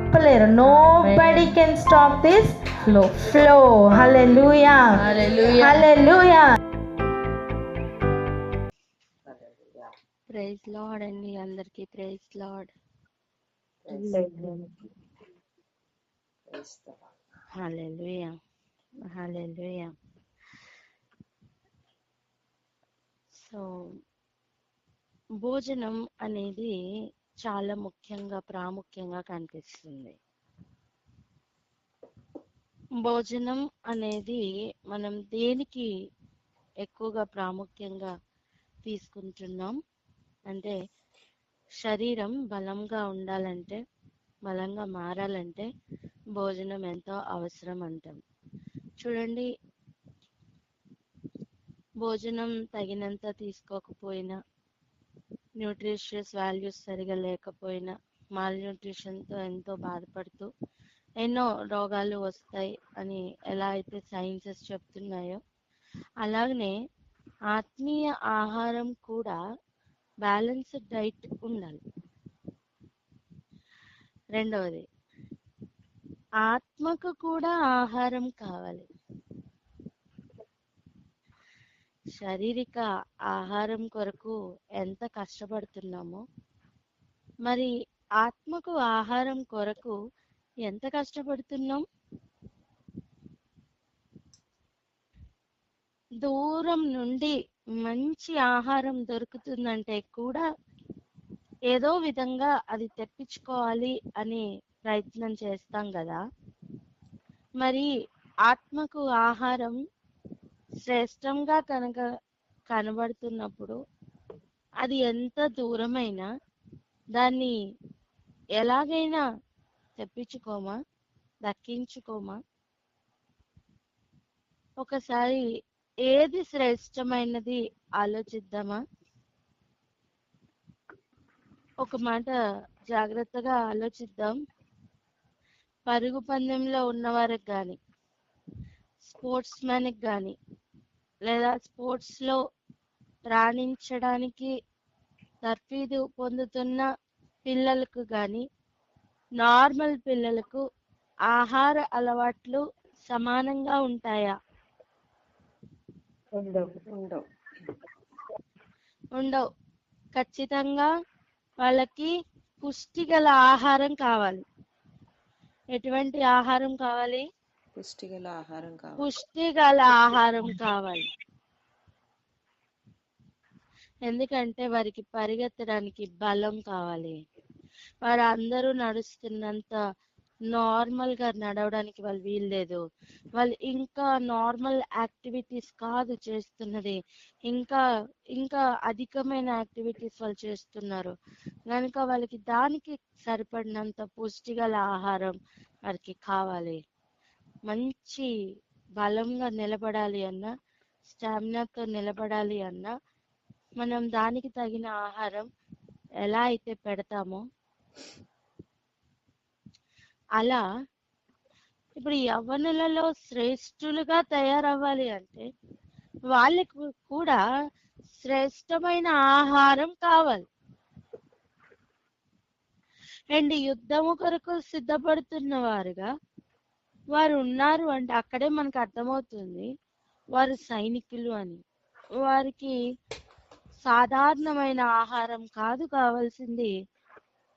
ఆపలేరు. Nobody can stop this flow. Hallelujah, hallelujah. Praise Lord అండి, అందరికి praise Lord. Hallelujah, hallelujah. So భోజనం అనేది చాలా ప్రాముఖ్యంగా కనిపిస్తుంది. భోజనం అనేది మనం దేనికి ఎక్కువగా ప్రాముఖ్యంగా తీసుకుంటున్నాం అంటే, శరీరం బలంగా ఉండాలంటే, బలంగా మారాలంటే భోజనం ఎంతో అవసరం అంటాం. చూడండి, భోజనం తగినంత తీసుకోకపోయినా, న్యూట్రిషియస్ వాల్యూస్ సరిగా లేకపోయినా, మాల్ న్యూట్రిషన్తో ఎంతో బాధపడుతూ ఎన్నో రోగాలు వస్తాయి అని ఎలా అయితే సైన్సెస్ చెప్తున్నాయో, అలాగనే ఆత్మీయ ఆహారం కూడా బ్యాలెన్స్డ్ డైట్ ఉండాలి. రెండవది, ఆత్మకు కూడా ఆహారం కావాలి. శారీరక ఆహారం కొరకు ఎంత కష్టపడుతున్నామో, మరి ఆత్మకు ఆహారం కొరకు ఎంత కష్టపడుతున్నాం? దూరం నుండి మంచి ఆహారం దొరుకుతుందంటే కూడా ఏదో విధంగా అది తెప్పించుకోవాలి అని ప్రయత్నం చేస్తాం కదా. మరి ఆత్మకు ఆహారం శ్రేష్టంగా కనుక కనబడుతున్నప్పుడు అది ఎంత దూరమైనా దాన్ని ఎలాగైనా తెప్పించుకోమా, దక్కించుకోమా? ఒకసారి ఏది శ్రేష్టమైనది ఆలోచిద్దామా? ఒక మాట జాగ్రత్తగా ఆలోచిద్దాం. పరుగు పందెంలో ఉన్నవారికి కానీ, స్పోర్ట్స్ మ్యాన్కి కానీ, లేదా స్పోర్ట్స్లో రాణించడానికి తర్ఫీదు పొందుతున్న పిల్లలకు కానీ, నార్మల్ పిల్లలకు ఆహార అలవాట్లు సమానంగా ఉంటాయా? ఉండవు. ఖచ్చితంగా వాళ్ళకి పుష్టిగల ఆహారం కావాలి. ఎటువంటి ఆహారం కావాలి? పుష్టిగల ఆహారం కావాలి. ఎందుకంటే వారికి పరిగెత్తడానికి బలం కావాలి. వారు అందరూ నడుస్తున్నంత నార్మల్ గా నడవడానికి వాళ్ళు వీల్లేదు. వాళ్ళు ఇంకా నార్మల్ యాక్టివిటీస్ కాదు చేస్తున్నది, ఇంకా ఇంకా అధికమైన యాక్టివిటీస్ వాళ్ళు చేస్తున్నారు. కనుక వాళ్ళకి దానికి సరిపడినంత పుష్టిగల ఆహారం వారికి కావాలి. మంచి బలంగా నిలబడాలి అన్నా, స్టామినాతో నిలబడాలి అన్నా మనం దానికి తగిన ఆహారం ఎలా అయితే పెడతామో, అలా ఇప్పుడు యవ్వనులలో శ్రేష్ఠులుగా తయారవ్వాలి అంటే వాళ్ళకు కూడా శ్రేష్టమైన ఆహారం కావాలి. అండ్ యుద్ధము కొరకు సిద్ధపడుతున్న వారుగా వారు ఉన్నారు అంటే అక్కడే మనకు అర్థమవుతుంది వారు సైనికులు అని. వారికి సాధారణమైన ఆహారం కాదు కావాల్సింది,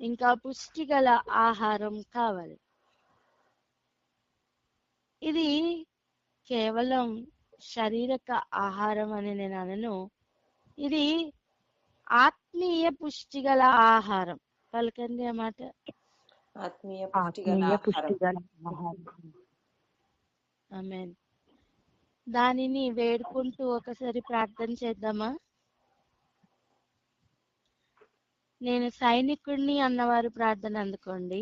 ఇంకా పుష్టిగల ఆహారం కావాలి. ఇది కేవలం శారీరక ఆహారం అని నేను అనను, ఇది ఆత్మీయ పుష్టిగల ఆహారం. పలకండి ఆ మాట, ఆత్మీయ పుష్టిగల ఆహారం. ఆమేన్. దానిని వేడుకుంటూ ఒకసారి ప్రార్థన చేద్దామా? నేను సైనికుడిని అన్నవారు ప్రార్థన అందుకోండి.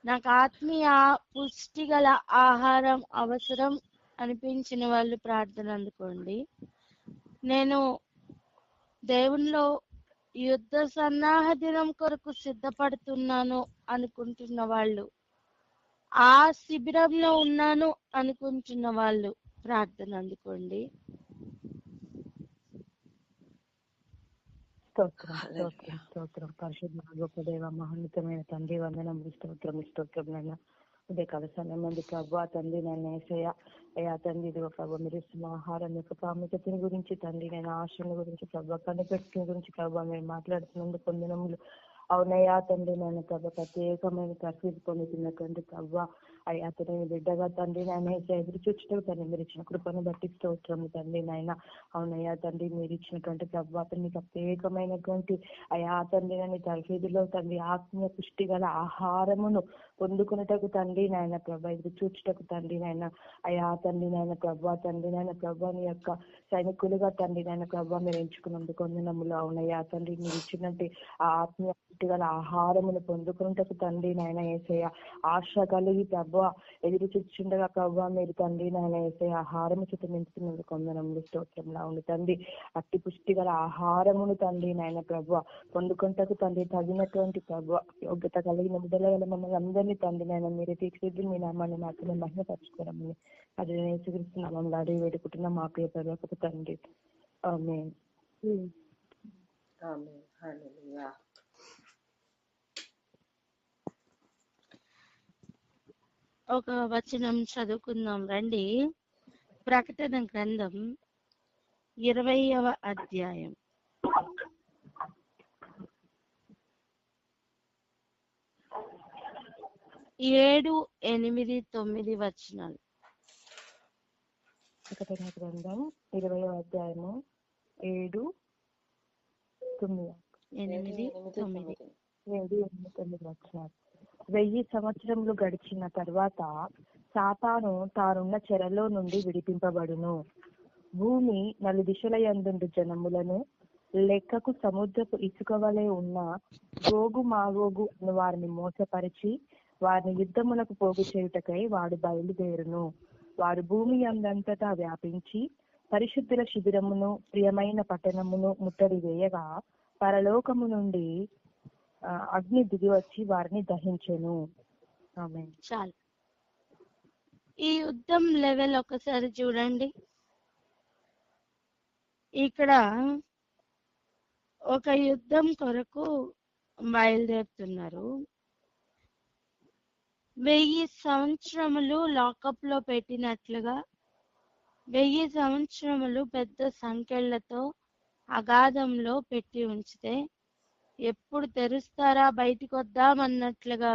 నాకు ఆత్మీయ పుష్టిగల ఆహారం అవసరం అనిపించిన వాళ్ళు ప్రార్థన అందుకోండి. నేను దేవునిలో యుద్ధ సన్నాహ దినం కొరకు సిద్ధపడుతున్నాను అనుకుంటున్న వాళ్ళు, ఆ శిబిరంలో ఉన్నాను అనుకుంటున్న వాళ్ళు ప్రార్థన అందుకోండి. స్తోత్రం పరిశుద్ధ గొప్ప దేవ మహోన్నతమైన తండ్రి వందనములు స్తోత్రం నైనా ఉదయకాల సమయం మంది ప్రభు తండ్రి నన్ను ఏసయ్య అయ్యా తండ్రి ఇది ప్రభు మీరు ఇస్తున్న ఆహారం యొక్క ప్రాముఖ్యతని గురించి తండ్రి నేను ఆశల గురించి ప్రభు కనిపెట్టుకుని గురించి ప్రభు మీరు మాట్లాడుతున్నందుకు వందనములు. అవునయ్యా తండ్రి నేను ప్రభు ప్రత్యేకమైన తర్ఫీదు పొందుతున్నటువంటి ప్రభు అయ్యా తండ్రి బిడ్డగా తండ్రి నేను ఎదురు చూచడం తండ్రి మీరు ఇచ్చిన కృపను బట్టి స్తోత్రము తండ్రి నాయన. అవునయ్యా తండ్రి మీరు ఇచ్చినటువంటి ప్రభు తండ్రి ప్రత్యేకమైనటువంటి అయ్యా తండ్రి నేను తర్ఫీదులో తండ్రి ఆత్మీయ పుష్టి గల ఆహారమును పొందుకున్నటకు తండ్రి నాయన ప్రభు ఎదురు చూచుటకు తండ్రి నాయన అయ్యా తండ్రి నాయన ప్రభు నీ యొక్క సైనికులుగా తండ్రి నాయన ప్రభు మీరు ఎంచుకున్నందుకు వందనములు. అవునయ్యా తండ్రి మీరు ఇచ్చినట్టు ఆ ఆత్మీయ పుష్టి గల ఆహారమును పొందుకున్నటకు తండ్రి నాయన ఏసయ్య ఆశ కలిగి ప్రభు ఎదురు చూచుండగా ప్రభు మీరు తండ్రి నాయన ఏసయ్య ఆహారము చేత నింపుతున్నందుకు వందనములు స్తోత్రంలా ఉంది తండ్రి. అట్టి పుష్టి గల ఆహారమును తండ్రి నాయన ప్రభు పొందుకుంటకు తండ్రి తగినటువంటి ప్రభు యోగ్యత కలిగిన బిడ్డల మమ్మల్ని అందరినీ తండ్రి నాయన మీరే తీర్చిదిద్ది మీ నామాన్ని మాత్రమే మహిమపరచుకోవడమని అది నేను స్వీకరిస్తున్నాము అడిగి వేడుకుంటున్నాం మా ప్రియ పరలోకపు తండ్రి. ఆమేన్. ఆమేన్. హల్లెలూయా. ఒక వచనం చదువుకుందాం రండి. ప్రకటన గ్రంథం 20వ అధ్యాయం 7, 8, 9 వచనాలు. ప్రకటన గ్రంథం 20వ అధ్యాయము 7, 9 వచనాలు. 1000 సంవత్సరములు గడిచిన తర్వాత సాతాను తానున్న చెరలో నుండి విడిపింపబడును. భూమి నలుదిశల యందుండు జనములను లెక్కకు సముద్రపు ఇసుక వలె ఉన్న గోగు మాగోగు అను వారిని మోసపరిచి వారిని యుద్ధములకు పోగు చేయుటకై వాడు బయలుదేరును. వారు భూమి అందంతటా వ్యాపించి పరిశుద్ధుల శిబిరమును ప్రియమైన పట్టణమును ముట్టడి వేయగా పరలోకము నుండి అగ్ని దిగి వచ్చి వారిని దహించెను. ఆమేన్. చాలు. ఈ యుద్ధం లెవెల్ ఒకసారి చూడండి. ఇక్కడ ఒక యుద్ధం కొరకు బయలుదేరుతున్నారు. 1000 సంవత్సరములు లాకప్ లో పెట్టినట్లుగా 1000 సంవత్సరములు పెద్ద సంఖ్యలతో అగాధంలో పెట్టి ఉంచితే ఎప్పుడు తెరుస్తారా బయటికి వద్దామన్నట్లుగా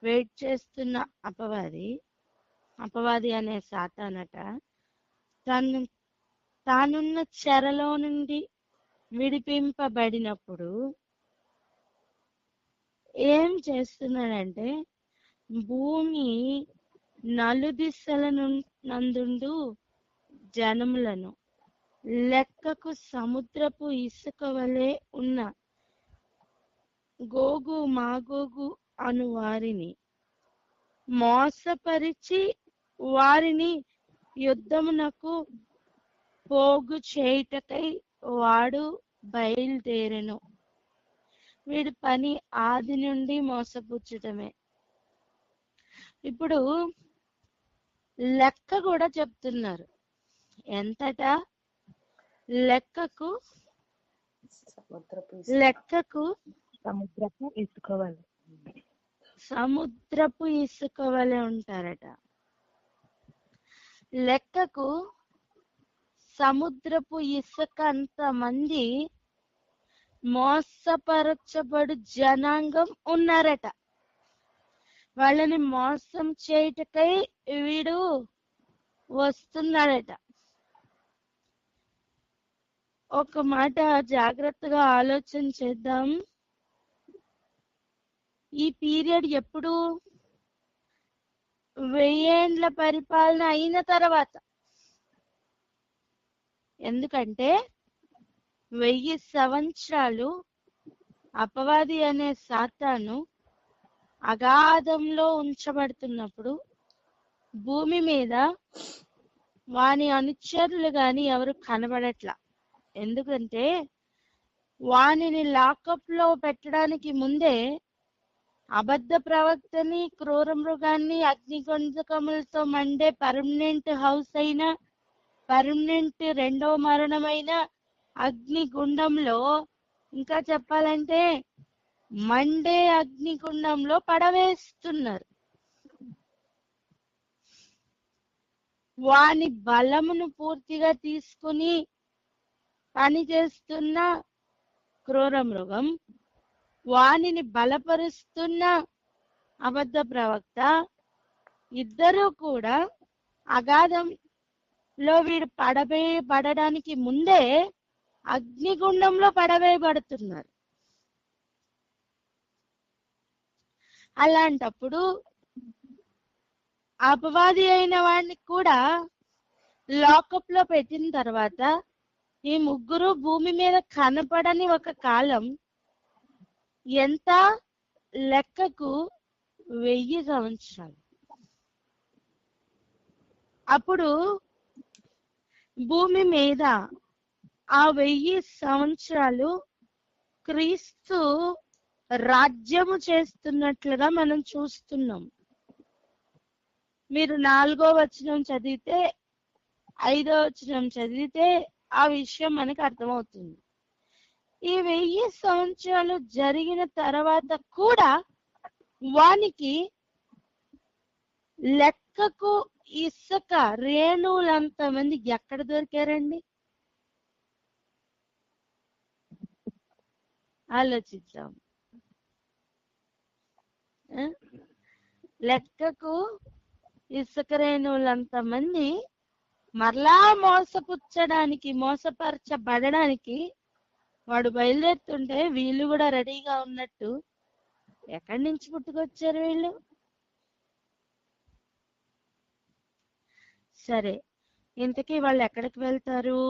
వెయిట్ చేస్తున్న అపవాది అనే సాతానట తానున్న చెరలో నుండి విడిపింపబడినప్పుడు ఏం చేస్తున్నాడంటే భూమి నలుదిశల నందుండు జనములను లెక్కకు సముద్రపు ఇసుక వలె ఉన్న గోగు మాగోగు అను వారిని మోసపరిచి వారిని యుద్ధమునకు పోగు చేయుటకై వాడు బయలుదేరెను. వీడి పని ఆది నుండి మోసపుచ్చటమే. ఇప్పుడు లెక్క కూడా చెప్తున్నారు. ఎంతట? లెక్కకు సముద్రపు ఇసుక వలె ఉంటారట. లెక్కకు సముద్రపు ఇసుక అంత మంది మోసపరచబడు జనాంగం ఉన్నారట. వాళ్ళని మోసం చేయుటకై వీడు వస్తున్నాడట. ఒక మాట జాగ్రత్తగా ఆలోచన చేద్దాం. ఈ పీరియడ్ ఎప్పుడు? 1000 ఏండ్ల పరిపాలన అయిన తర్వాత. ఎందుకంటే 1000 సంవత్సరాలు అపవాది అనే సాతాను అగాధంలో ఉంచబడుతున్నప్పుడు భూమి మీద వాని అనుచరులు గాని ఎవరు కనబడట్లా. ఎందుకంటే వానిని లాకప్ లో పెట్టడానికి ముందే అబద్ధ ప్రవక్తని, క్రూర మృగాన్ని, అగ్నిగంధకములతో మండే పర్మనెంట్ హౌస్ అయినా, పర్మనెంట్ రెండో మరణమైన అగ్నిగుండంలో ఇంకా చెప్పాలంటే మండే అగ్నిగుండంలో పడవేస్తున్నారు. వాని బలమును పూర్తిగా తీసుకుని పని చేస్తున్న క్రూర మృగం, వానిని బలపరుస్తున్న అబద్ధ ప్రవక్త, ఇద్దరూ కూడా అగాధంలో వీడు పడడానికి ముందే అగ్నిగుండంలో పడవేయబడుతున్నారు. అలాంటప్పుడు అపవాది అయిన వాడిని కూడా లాకప్ లో పెట్టిన తర్వాత ఈ ముగ్గురు భూమి మీద కనపడని ఒక కాలం ఎంత? లెక్కకు 1000 సంవత్సరాలు. అప్పుడు భూమి మీద ఆ 1000 సంవత్సరాలు క్రీస్తు రాజ్యము చేస్తున్నట్లుగా మనం చూస్తున్నాం. మీరు 4వ వచనం చదివితే 5వ వచనం చదివితే ఆ విషయం మనకు అర్థమవుతుంది. ఈ 1000 సంవత్సరాలు జరిగిన తర్వాత కూడా వానికి లెక్కకు ఇసుక రేణువులంత మంది ఎక్కడ దొరికారండి? ఆలోచిద్దాం. లెక్కకు ఇసుక రేణువులంత మంది మరలా మోసపరచబడడానికి వాడు బయలుదేరుతుంటే వీళ్ళు కూడా రెడీగా ఉన్నట్టు ఎక్కడి నుంచి పుట్టుకొచ్చారు వీళ్ళు? సరే, ఇంతకీ వాళ్ళు ఎక్కడికి వెళ్తారు?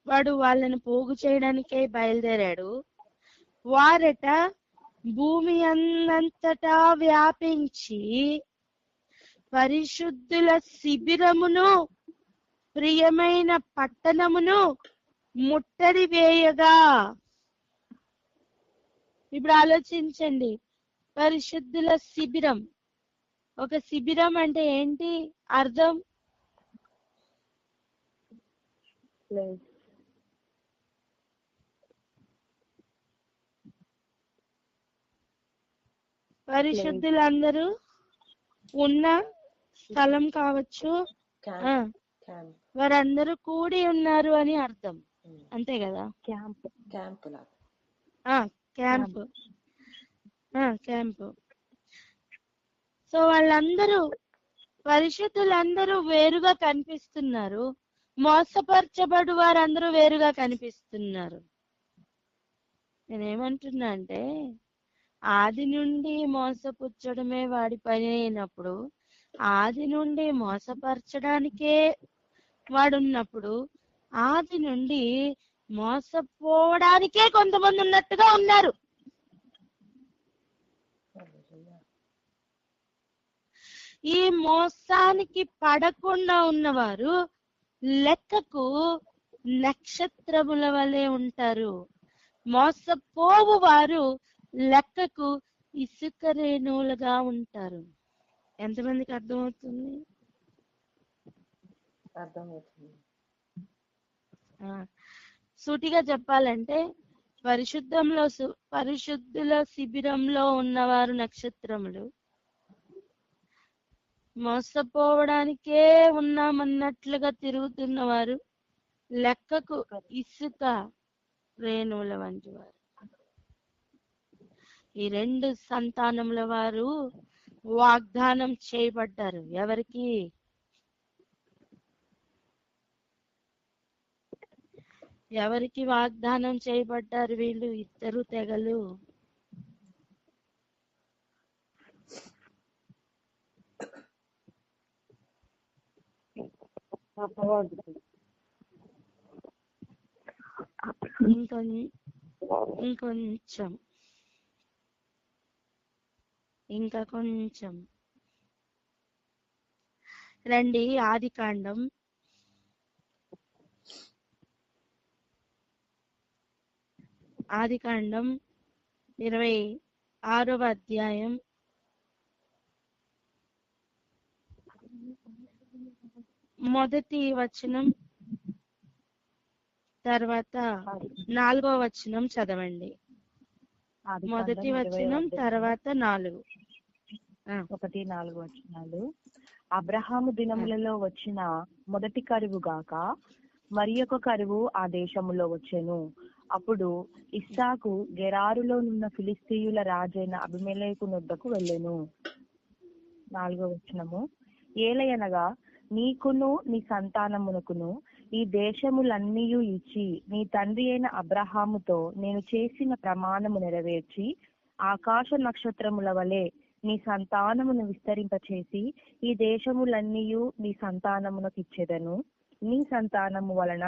వాడు వాళ్ళని పోగు చేయడానికే బయలుదేరాడు. వారట భూమి అంతటా వ్యాపించి పరిశుద్ధుల శిబిరమును, ప్రియమైన పట్టణమును ముట్టడి వేయగా. ఇప్పుడు ఆలోచించండి, పరిశుద్ధుల శిబిరం. ఒక శిబిరం అంటే ఏంటి అర్థం? పరిశుద్ధులందరూ ఉన్న స్థలం కావచ్చు, వారందరూ కూడి ఉన్నారు అని అర్థం, అంతే కదా? క్యాంపు. సో వాళ్ళందరూ పరిశుద్ధులందరూ వేరుగా కనిపిస్తున్నారు, మోసపరచబడు వారందరూ వేరుగా కనిపిస్తున్నారు. నేనేమంటున్నా అంటే, ఆది నుండి మోసపుచ్చడమే వాడి పని అయినప్పుడు, ఆది నుండి మోసపరచడానికే వాడున్నప్పుడు, ఆది నుండి మోసపోవడానికే కొంతమంది ఉన్నట్టుగా ఉన్నారు. ఈ మోసానికి పడకుండా ఉన్నవారు లెక్కకు నక్షత్రముల వలె ఉంటారు. మోసపోవు వారు లెక్కకు ఇసుక రేణువులుగా ఉంటారు. ఎంతమందికి అర్థమవుతుంది? సూటిగా చెప్పాలంటే పరిశుద్ధుల శిబిరంలో ఉన్నవారు నక్షత్రములు, మోసపోవడానికే ఉన్నామన్నట్లుగా తిరుగుతున్నవారు లెక్కకు ఇసుక రేణువుల వంటి వారు. ఈ 2 సంతానముల వారు వాగ్దానం చేయబడ్డారు. ఎవరికి? వాగ్దానం చేయబడ్డారు వీళ్ళు 2 తెగలు? ఇంకా కొంచెం రండి. ఆదికాండం 26వ అధ్యాయం 1వ వచనం. తర్వాత 4వ వచనం చదవండి. మొదటి వచనం తర్వాత 4. 1-4 వచనాలు. అబ్రహాము దినములలో వచ్చిన మొదటి కరువు గాక మరి ఒక కరువు ఆ దేశములో వచ్చెను. అప్పుడు ఇస్సాకు గెరారులో నున్న ఫిలిస్తీయుల రాజైన అబీమెలెకు నొద్దకు వెళ్ళెను. 4వ వచనము. ఏలయనగా నీకును నీ సంతానమునకును ఈ దేశములన్నీయు ఇచ్చి నీ తండ్రి అయిన అబ్రహాముతో నేను చేసిన ప్రమాణము నెరవేర్చి ఆకాశ నక్షత్రముల వలె నీ సంతానమును విస్తరింపచేసి ఈ దేశములన్నీయు నీ సంతానమునకు ఇచ్చెదను. నీ సంతానము వలన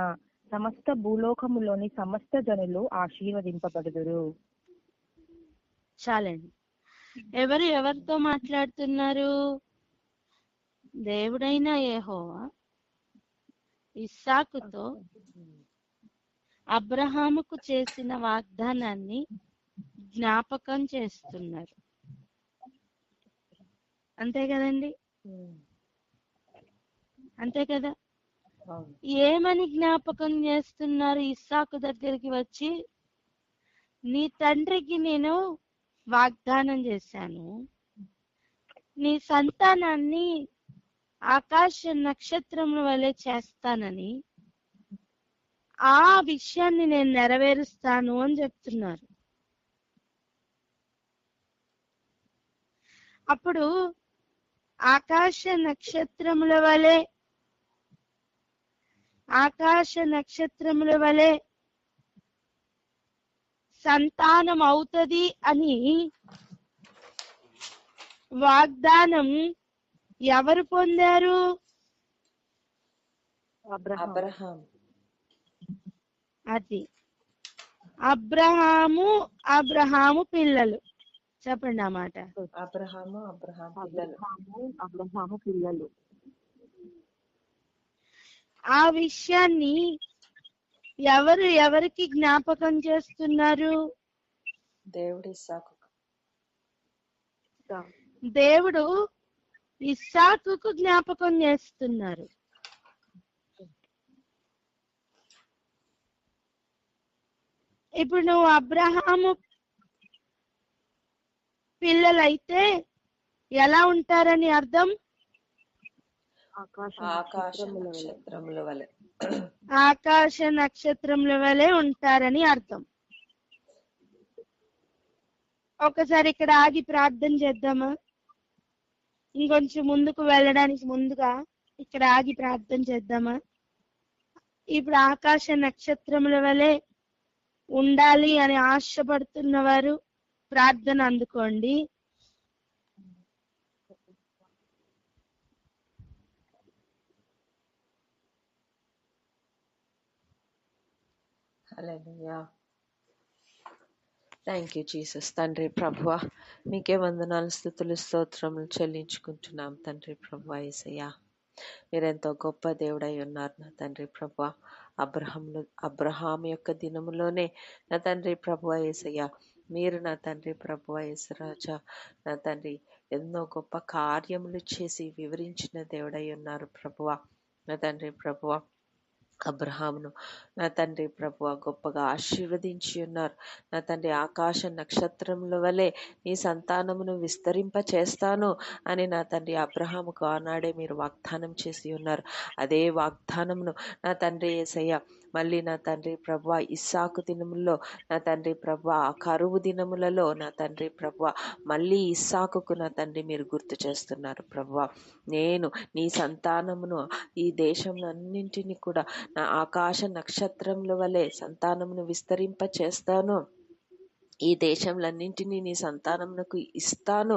సమస్త భూలోకములోని సమస్త జనులు ఆశీర్వదింపబడుదురు. చాలండి. ఎవరితో మాట్లాడుతున్నారు? దేవుడైన యెహోవా ఇస్సాకుతో అబ్రహాముకు చేసిన వాగ్దానాన్ని జ్ఞాపకం చేస్తున్నారు. అంతే కదండి? అంతే కదా? ఏమని జ్ఞాపకం చేస్తున్నారు? ఇస్సాకు దగ్గరికి వచ్చి, నీ తండ్రికి నేను వాగ్దానం చేశాను, నీ సంతానాన్ని ఆకాశ నక్షత్రముల వలె చేస్తానని, ఆ విషయాన్ని నేను నెరవేరుస్తాను అని చెప్తున్నారు. అప్పుడు ఆకాశ నక్షత్రముల వలె సంతానం అవుతది అని వాగ్దానం ఎవరు పొందారు? అబ్రహాం. అది అబ్రహాము పిల్లలు. చెప్పండి ఆ మాట. అబ్రహాము పిల్లలు. ఆ విషయాన్ని ఎవరికి జ్ఞాపకం చేస్తున్నారు? దేవుడు ఇస్సాకు. దేవుడు ఇస్సాకుకు జ్ఞాపకం చేస్తున్నారు. ఇప్పుడు నువ్వు అబ్రహాము పిల్లలైతే ఎలా ఉంటారని అర్థం? ఆకాశ నక్షత్రముల వలె. ఆకాశ నక్షత్రముల వలె ఉంటారని అర్థం. ఒకసారి ఇక్కడ ఆగి ప్రార్థన చేద్దామా? ఇంకొంచెం ముందుకు వెళ్ళడానికి ముందుగా ఇక్కడ ఆగి ప్రార్థన చేద్దామా? ఇప్పుడు ఆకాశ నక్షత్రముల వలె ఉండాలి అని ఆశపడుతున్న వారు ప్రార్థన అందుకోండి. హల్లెలూయా. Thank you Jesus. తండ్రి ప్రభువా, మీకే వందనాలు, స్తుతులు, స్తోత్రములు చెల్లించుకుంటున్నాం తండ్రి ప్రభువా. యేసయ్యా, మీరెంతో గొప్ప దేవుడై ఉన్నారు నా తండ్రి ప్రభువా. అబ్రహాం యొక్క దినములోనే నా తండ్రి ప్రభువా యేసయ్యా, మీరు నా తండ్రి ప్రభువా యేసరాజా, నా తండ్రి ఎన్నో గొప్ప కార్యములు చేసి వివరించిన దేవుడై ఉన్నారు ప్రభువా. నా తండ్రి ప్రభువా, అబ్రహామును నా తండ్రి ప్రభువా గొప్పగా ఆశీర్వదించి ఉన్నారు. నా తండ్రి ఆకాశ నక్షత్రముల వలె నీ సంతానమును విస్తరింప చేస్తాను అని నా తండ్రి అబ్రహాముకు ఆనాడే మీరు వాగ్దానం చేసి ఉన్నారు. అదే వాగ్దానమును నా తండ్రి యేసయ్య మళ్ళీ నా తండ్రి ప్రభువా ఇస్సాకు దినముల్లో నా తండ్రి ప్రభువా ఆ కరువు దినములలో నా తండ్రి ప్రభువా మళ్ళీ ఇస్సాకుకు నా తండ్రి మీరు గుర్తు చేస్తున్నారు ప్రభువా. నేను నీ సంతానమును ఈ దేశంలన్నింటినీ కూడా నా ఆకాశ నక్షత్రముల వలె సంతానమును విస్తరింప చేస్తాను, ఈ దేశంలన్నింటినీ నీ సంతానమునకు ఇస్తాను,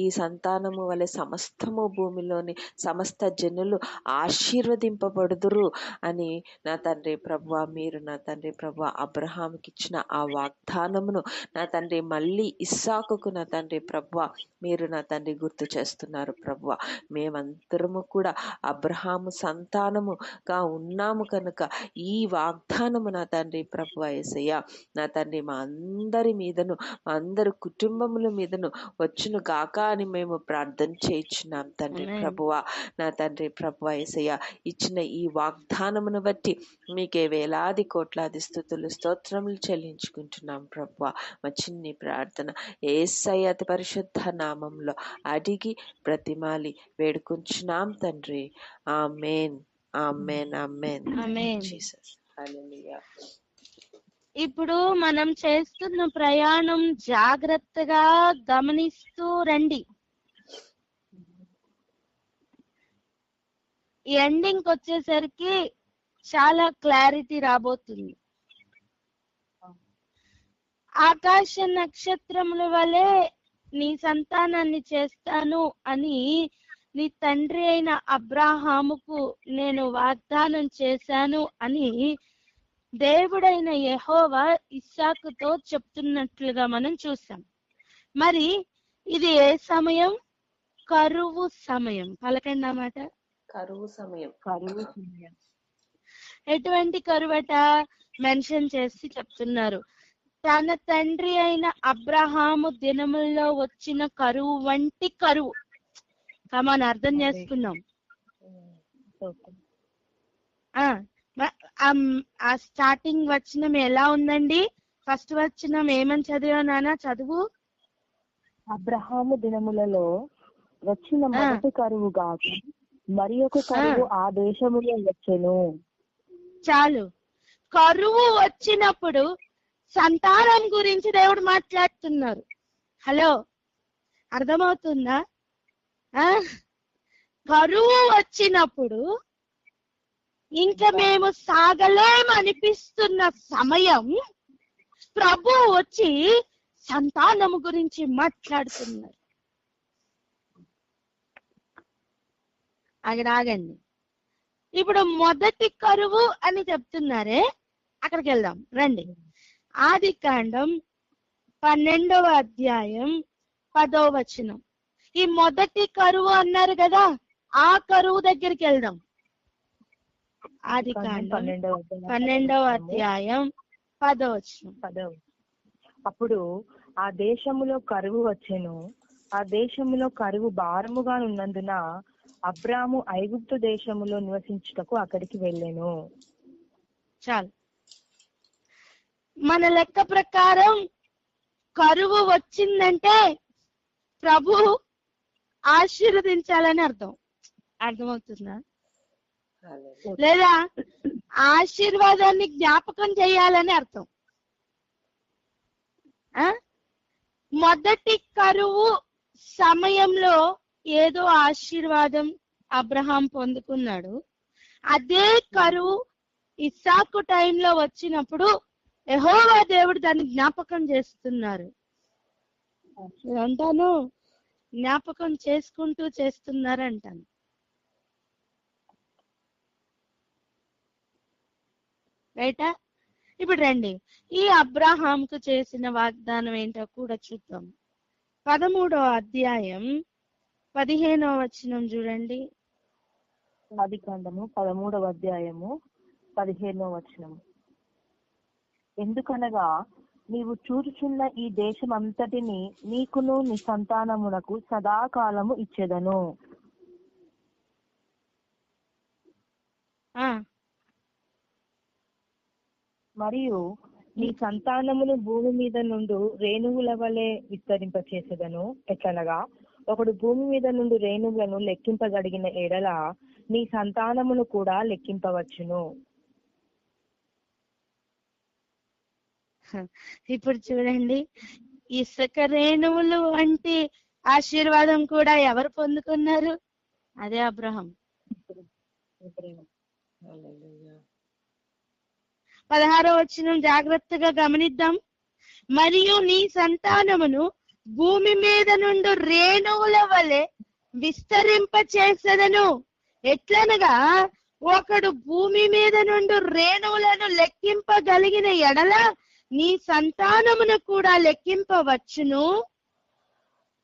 ఈ సంతానము వలె సమస్తము భూమిలోని సమస్త జనులు ఆశీర్వదింపబడుదురు అని నా తండ్రి ప్రభువా మీరు నా తండ్రి ప్రభువా అబ్రహాముకి ఇచ్చిన ఆ వాగ్దానమును నా తండ్రి మళ్ళీ ఇస్సాకుకు నా తండ్రి ప్రభువా మీరు నా తండ్రి గుర్తు చేస్తున్నారు ప్రభువా. మేమందరము కూడా అబ్రహాము సంతానముగా ఉన్నాము కనుక ఈ వాగ్దానము నా తండ్రి ప్రభువా యేసయ్య నా తండ్రి మా అందరి మీదను మా అందరు కుటుంబముల మీదను వచ్చును గాక అని మేము ప్రార్థన చేయించున్నాం తండ్రి ప్రభువా. నా తండ్రి ప్రభువా యేసయ్య, ఇచ్చిన ఈ వాగ్దానమును బట్టి మీకే వేలాది కోట్లాది స్తుతులు స్తోత్రములు చెల్లించుకుంటున్నాం ప్రభువా. మా చిన్ని ప్రార్థన యేసయ్య అతి పరిశుద్ధ నామంలో అడిగి బ్రతిమాలి వేడుకుంటున్నాం తండ్రి. ఆమేన్, ఆమేన్, ఆమేన్. ఆమేన్. జీసస్, హల్లెలూయా. ఇప్పుడు మనం చేస్తున్న ప్రయాణం జాగ్రత్తగా గమనిస్తూ రండి. ఎండింగ్ వచ్చేసరికి చాలా క్లారిటీ రాబోతుంది. ఆకాశ నక్షత్రముల వలె నీ సంతానాన్ని చేస్తాను అని నీ తండ్రి అయిన అబ్రాహాముకు నేను వాగ్దానం చేశాను అని దేవుడైన యెహోవా ఇస్సాకుతో చెప్తున్నట్లుగా మనం చూసాం. మరి ఇది ఏ సమయం? కరువు సమయం. పలకండి అన్నమాట. కరువు సమయం. కరువు సమయం. ఎటువంటి కరువట మెన్షన్ చేసి చెప్తున్నారు. తన తండ్రి అయిన అబ్రహాము దినముల్లో వచ్చిన కరువు వంటి కరువు. మనం అర్థం చేసుకున్నాం. ఆ స్టార్టింగ్ వచనం ఎలా ఉందండి? ఫస్ట్ వచనం ఏమని చదివా నాన్న? చదువు. అబ్రహాము దినములలో వచ్చిన మొదటి కరువు గాక మరి ఒక కరువు ఆ దేశములో వచ్చెను. చాలు. కరువు వచ్చినప్పుడు సంతానం గురించి దేవుడు మాట్లాడుతున్నారు. హలో, అర్థమవుతుందా? కరువు వచ్చినప్పుడు ఇంకా మేము సాగలేమనిపిస్తున్న సమయం ప్రభు వచ్చి సంతానము గురించి మాట్లాడుతున్నారు. అక్కడ ఆగండి. ఇప్పుడు మొదటి కరువు అని చెప్తున్నారే, అక్కడికి వెళ్దాం రండి. ఆదికాండం 12వ అధ్యాయం 10వ వచనం. ఈ మొదటి కరువు అన్నారు కదా, ఆ కరువు దగ్గరికి వెళ్దాం. ఆదికాండం 12వ అధ్యాయం 10వ వచనం. అప్పుడు ఆ దేశములో కరువు వచ్చెను. ఆ దేశములో కరువు భారముగా ఉన్నందున అబ్రాము ఐగుప్తు దేశములో నివసించుటకు అక్కడికి వెళ్ళెను. చాలు. మన లెక్క ప్రకారం కరువు వచ్చిందంటే ప్రభు ఆశీర్వదించాలని అర్థం. అర్థమవుతుందా? లేదా ఆశీర్వాదాన్ని జ్ఞాపకం చేయాలని అర్థం. మొదటి కరువు సమయంలో ఏదో ఆశీర్వాదం అబ్రహాం పొందుకున్నాడు. అదే కరువు ఇస్సాకు టైంలో వచ్చినప్పుడు యెహోవా దేవుడు దాన్ని జ్ఞాపకం చేస్తున్నారు. అంటాను, జ్ఞాపకం చేసుకుంటూ చేస్తున్నారు అంటాను. రైటా? ఇప్పుడు రండి, ఈ అబ్రహాంకు చేసిన వాగ్దానం ఏంటో కూడా చూద్దాం. 13వ అధ్యాయం 15వ వచనం చూడండి. ఆదికాండము 13వ అధ్యాయము 15వ వచనం. ఎందుకనగా నీవు చూచుచున్న ఈ దేశం అంతటిని నీకును నీ సంతానమునకు సదాకాలము ఇచ్చెదను. మరియు నీ సంతానమును భూమి మీద నుండి రేణువుల వలె విస్తరింపచేసేదను. ఎట్లనగా ఒకడు భూమి మీద నుండి రేణువులను లెక్కింపగలిగిన ఎడల నీ సంతానమును కూడా లెక్కింపవచ్చును. ఇప్పుడు చూడండి, ఇసుక రేణువులు వంటి ఆశీర్వాదం కూడా ఎవరు పొందుకున్నారు? అదే అబ్రహాం. 16వ వచనం జాగ్రత్తగా గమనిద్దాం. మరియు నీ సంతానమును భూమి మీద నుండి రేణువుల వలె విస్తరింప చేసేదను. ఎట్లనగా ఒకడు భూమి మీద నుండి రేణువులను లెక్కింపగలిగిన ఎడల నీ సంతానమును కూడా లెక్కింపవచ్చును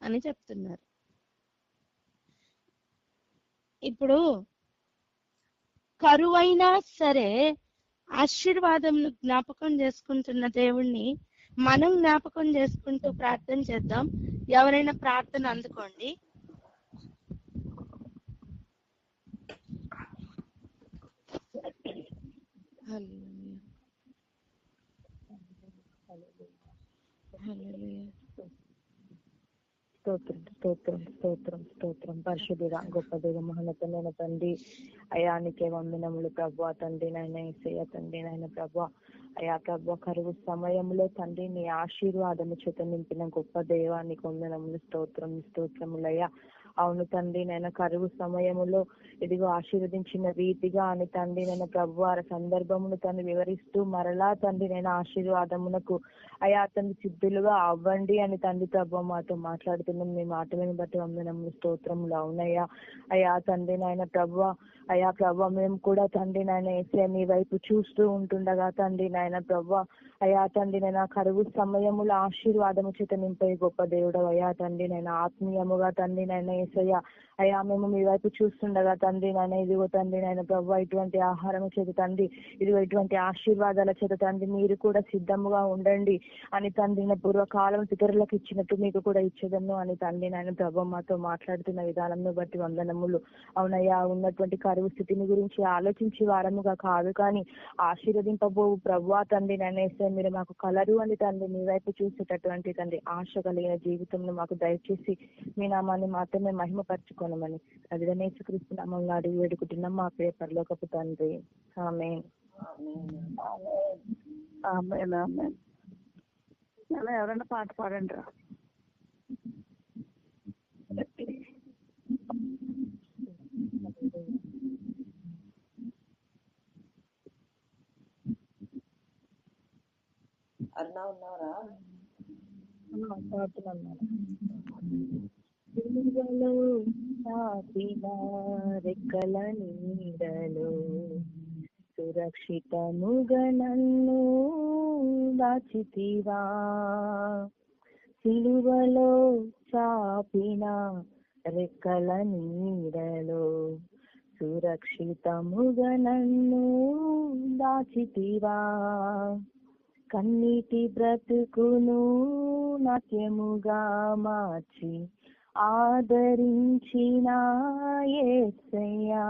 అని చెప్తున్నారు. ఇప్పుడు కరువైనా సరే ఆశీర్వాదం జ్ఞాపకం చేసుకుంటున్న దేవుణ్ణి మనం జ్ఞాపకం చేసుకుంటూ ప్రార్థన చేద్దాం. ఎవరైనా ప్రార్థన అందుకోండి. స్తోత్రం స్తోత్రం స్తోత్రం స్తోత్రం. పరిశుద్ధుడా గొప్ప దేవ మహోన్నతమైన తండ్రి, అయానికే వందనములు ప్రభు. తండ్రి నాయన యేసయ్య, తండ్రి నాయన ప్రభు, అయా ప్రభు కరువు సమయంలో తండ్రి నీ ఆశీర్వాదము చేత నింపిన గొప్ప దేవానికి వందనములు, స్తోత్రం స్తోత్రములయ్యా. అవును తండ్రి నాయన కరువు సమయములో ఇదిగో ఆశీర్వదించిన రీతిగా అని తండ్రి నేను ప్రభు వారి సందర్భమును తండ్రి వివరిస్తూ మరలా తండ్రి నేను ఆశీర్వాదమునకు అయా తండ్రి సిద్ధులుగా అవ్వండి అని తండ్రి ప్రభు మాతో మాట్లాడుతున్నాం. మీ మాటలను బట్టి వందనములు, స్తోత్రములు. అవునయ్యా అయా తండ్రి నాయన ప్రభు, అయా ప్రభు మేము కూడా తండ్రి నాయన యేసయ్య నీ వైపు చూస్తూ ఉంటుండగా తండ్రి నాయన ప్రభు, అయా తండ్రి నేను కరువు సమయములో ఆశీర్వాదము చేత నింపే గొప్ప దేవుడు అయా తండ్రి నేను ఆత్మీయముగా తండ్రి నాయన యేసయ్య అయా మేము మీ వైపు చూస్తుండగా తండ్రి నాయన ఇదిగో తండ్రి నాయన ప్రభు ఇటువంటి ఆహారం చేత తండ్రి ఇదిగో ఇటువంటి ఆశీర్వాదాల చేత తండ్రి మీరు కూడా సిద్ధముగా ఉండండి అని తండ్రి పూర్వకాలం పితరులకు ఇచ్చినట్టు మీకు కూడా ఇచ్చేదను అని తండ్రి నాయన ప్రభు మాతో మాట్లాడుతున్న విధానంను బట్టి వందనములు. అవునయ్యా ఉన్నటువంటి కరువు స్థితిని గురించి ఆలోచించి వారముగా కాదు కానీ ఆశీర్వదింపబోవు ప్రభు తండ్రి నాయన యేసయ్య మీరు మాకు కలరు అని తండ్రి మీ వైపు చూసేటటువంటి తండ్రి ఆశ కలిగిన జీవితంలో మాకు దయచేసి మీ నామాన్ని మాత్రమే మహిమపరచుకోనమని అదిగనేసుక్రీస్తు నామంలో అడిగి వేడుకుంటున్నాం మా ప్రియ పరలోకపు తండ్రి. ఆమేన్. ఎవరైనా పాట పాడండి రా. అన్నా ఉన్నారా? రెక్కల నీడలో సురక్షితముగా నన్ను దాచితివా, సిలువలో చాపిన రెక్కల నీడలో సురక్షితముగా నన్ను దాచితివా, కన్నీటి బ్రతుకును నాట్యముగా మార్చి ఆదరించిన యేసయ్యా,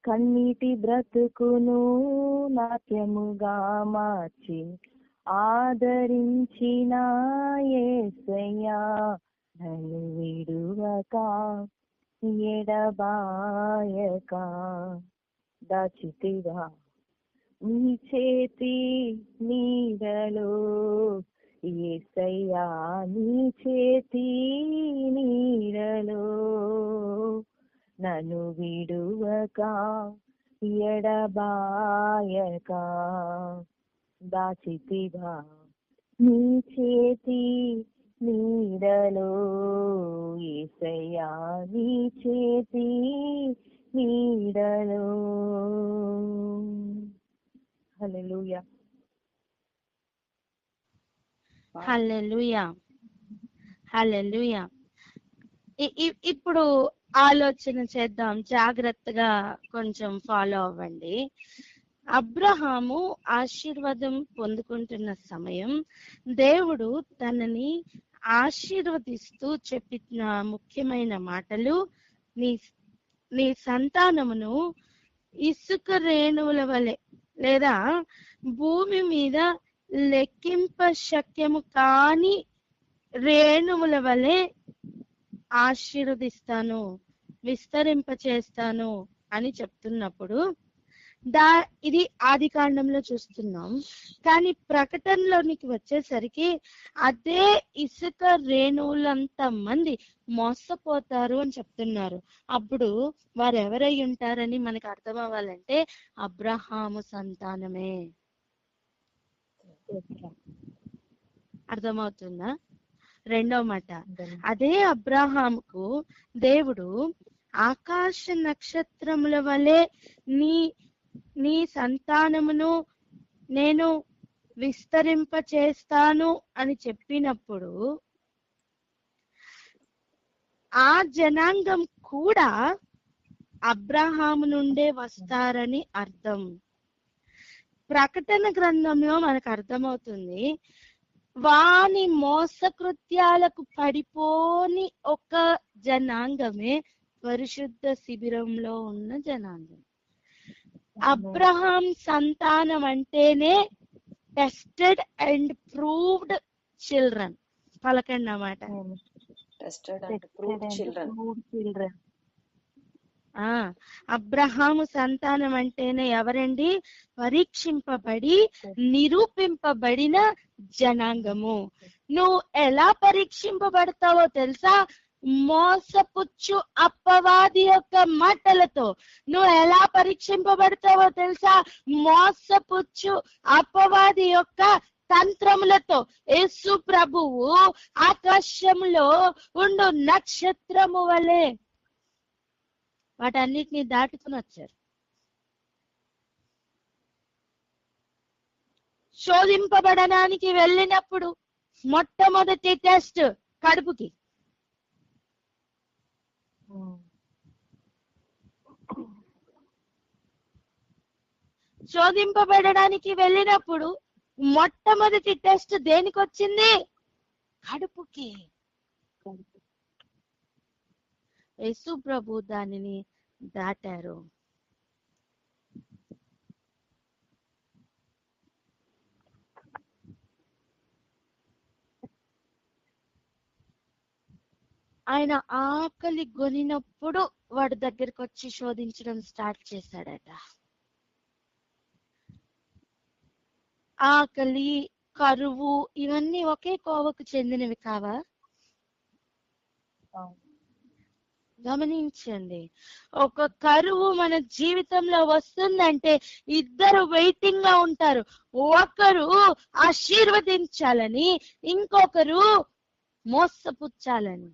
కన్నీటి బ్రతుకును నాట్యముగా మార్చి ఆదరించిన యేసయ్యా, నన్ను విడువక ఎడబాయక దాచితివా నీ చేతి నీడలో యేసయ్యా, నీ చేతి నీడలో నన్ను విడువక ఎడబాయక దాచితివా, నీ చేతి నీడలో యేసయ్యా, నీ చేతి నీడలో. హల్లెలూయా. హల్లెలూయా హల్లెలూయా. ఇప్పుడు ఆలోచన చేద్దాం, జాగ్రత్తగా కొంచెం ఫాలో అవ్వండి. అబ్రహాము ఆశీర్వాదం పొందుకుంటున్న సమయం దేవుడు తనని ఆశీర్వదిస్తూ చెప్పిన ముఖ్యమైన మాటలు, నీ సంతానమును ఇసుక రేణువుల వలె లేదా భూమి మీద లెక్కింప శక్యము కాని రేణువుల వలె ఆశీర్వదిస్తాను, విస్తరింప చేస్తాను అని చెప్తున్నప్పుడు ఇది ఆది కాండంలో చూస్తున్నాం. కానీ ప్రకటనలోనికి వచ్చేసరికి అదే ఇసుక రేణువులంత మంది మోసపోతారు అని చెప్తున్నారు. అప్పుడు వారు ఎవరై ఉంటారని మనకు అర్థం అవ్వాలంటే అబ్రహాము సంతానమే. అర్థమవుతుందా? రెండవ మాట, అదే అబ్రహాముకు దేవుడు ఆకాశ నక్షత్రముల వలె నీ సంతానమును నేను విస్తరింప చేస్తాను అని చెప్పినప్పుడు ఆ జనాంగం కూడా అబ్రహాము నుండే వస్తారని అర్థం. ప్రకటన గ్రంథంలో మనకు అర్థమవుతుంది, వాని మోసకృత్యాలకు పడిపోని ఒక జనాంగమే పరిశుద్ధ శిబిరంలో ఉన్న జనాంగం. అబ్రహాం సంతానం అంటేనే టెస్టెడ్ అండ్ ప్రూవ్డ్ చిల్డ్రన్. పలకండి అన్నమాట. అబ్రహాము సంతానం అంటేనే ఎవరండి? పరీక్షింపబడి నిరూపింపబడిన జనాంగము. నువ్వు ఎలా పరీక్షింపబడతావో తెలుసా? మోసపుచ్చు అపవాది యొక్క మాటలతో. నువ్వు ఎలా పరీక్షింపబడతావో తెలుసా? మోసపుచ్చు అపవాది యొక్క తంత్రములతో. యేసు ప్రభువు ఆకాశంలో ఉండు నక్షత్రము వలె వాటన్నిటిని దాటుకుని వచ్చారు. శోధింపబడడానికి వెళ్ళినప్పుడు మొట్టమొదటి టెస్ట్ కడుపుకి. శోధింపబడడానికి వెళ్ళినప్పుడు మొట్టమొదటి టెస్ట్ దేనికి వచ్చింది? కడుపుకి. యేసు ప్రభు దానిని దాటారు. ఆయన ఆకలి గొనినప్పుడు వాడి దగ్గరికి వచ్చి శోధించడం స్టార్ట్ చేశాడట. ఆకలి, కరువు ఇవన్నీ ఒకే కోవకు చెందినవి కావా? గమనించండి. ఒక కరువు మన జీవితంలో వస్తుందంటే ఇద్దరు వెయిటింగ్ గా ఉంటారు. ఒకరు ఆశీర్వదించాలని, ఇంకొకరు మోసపుచ్చాలని.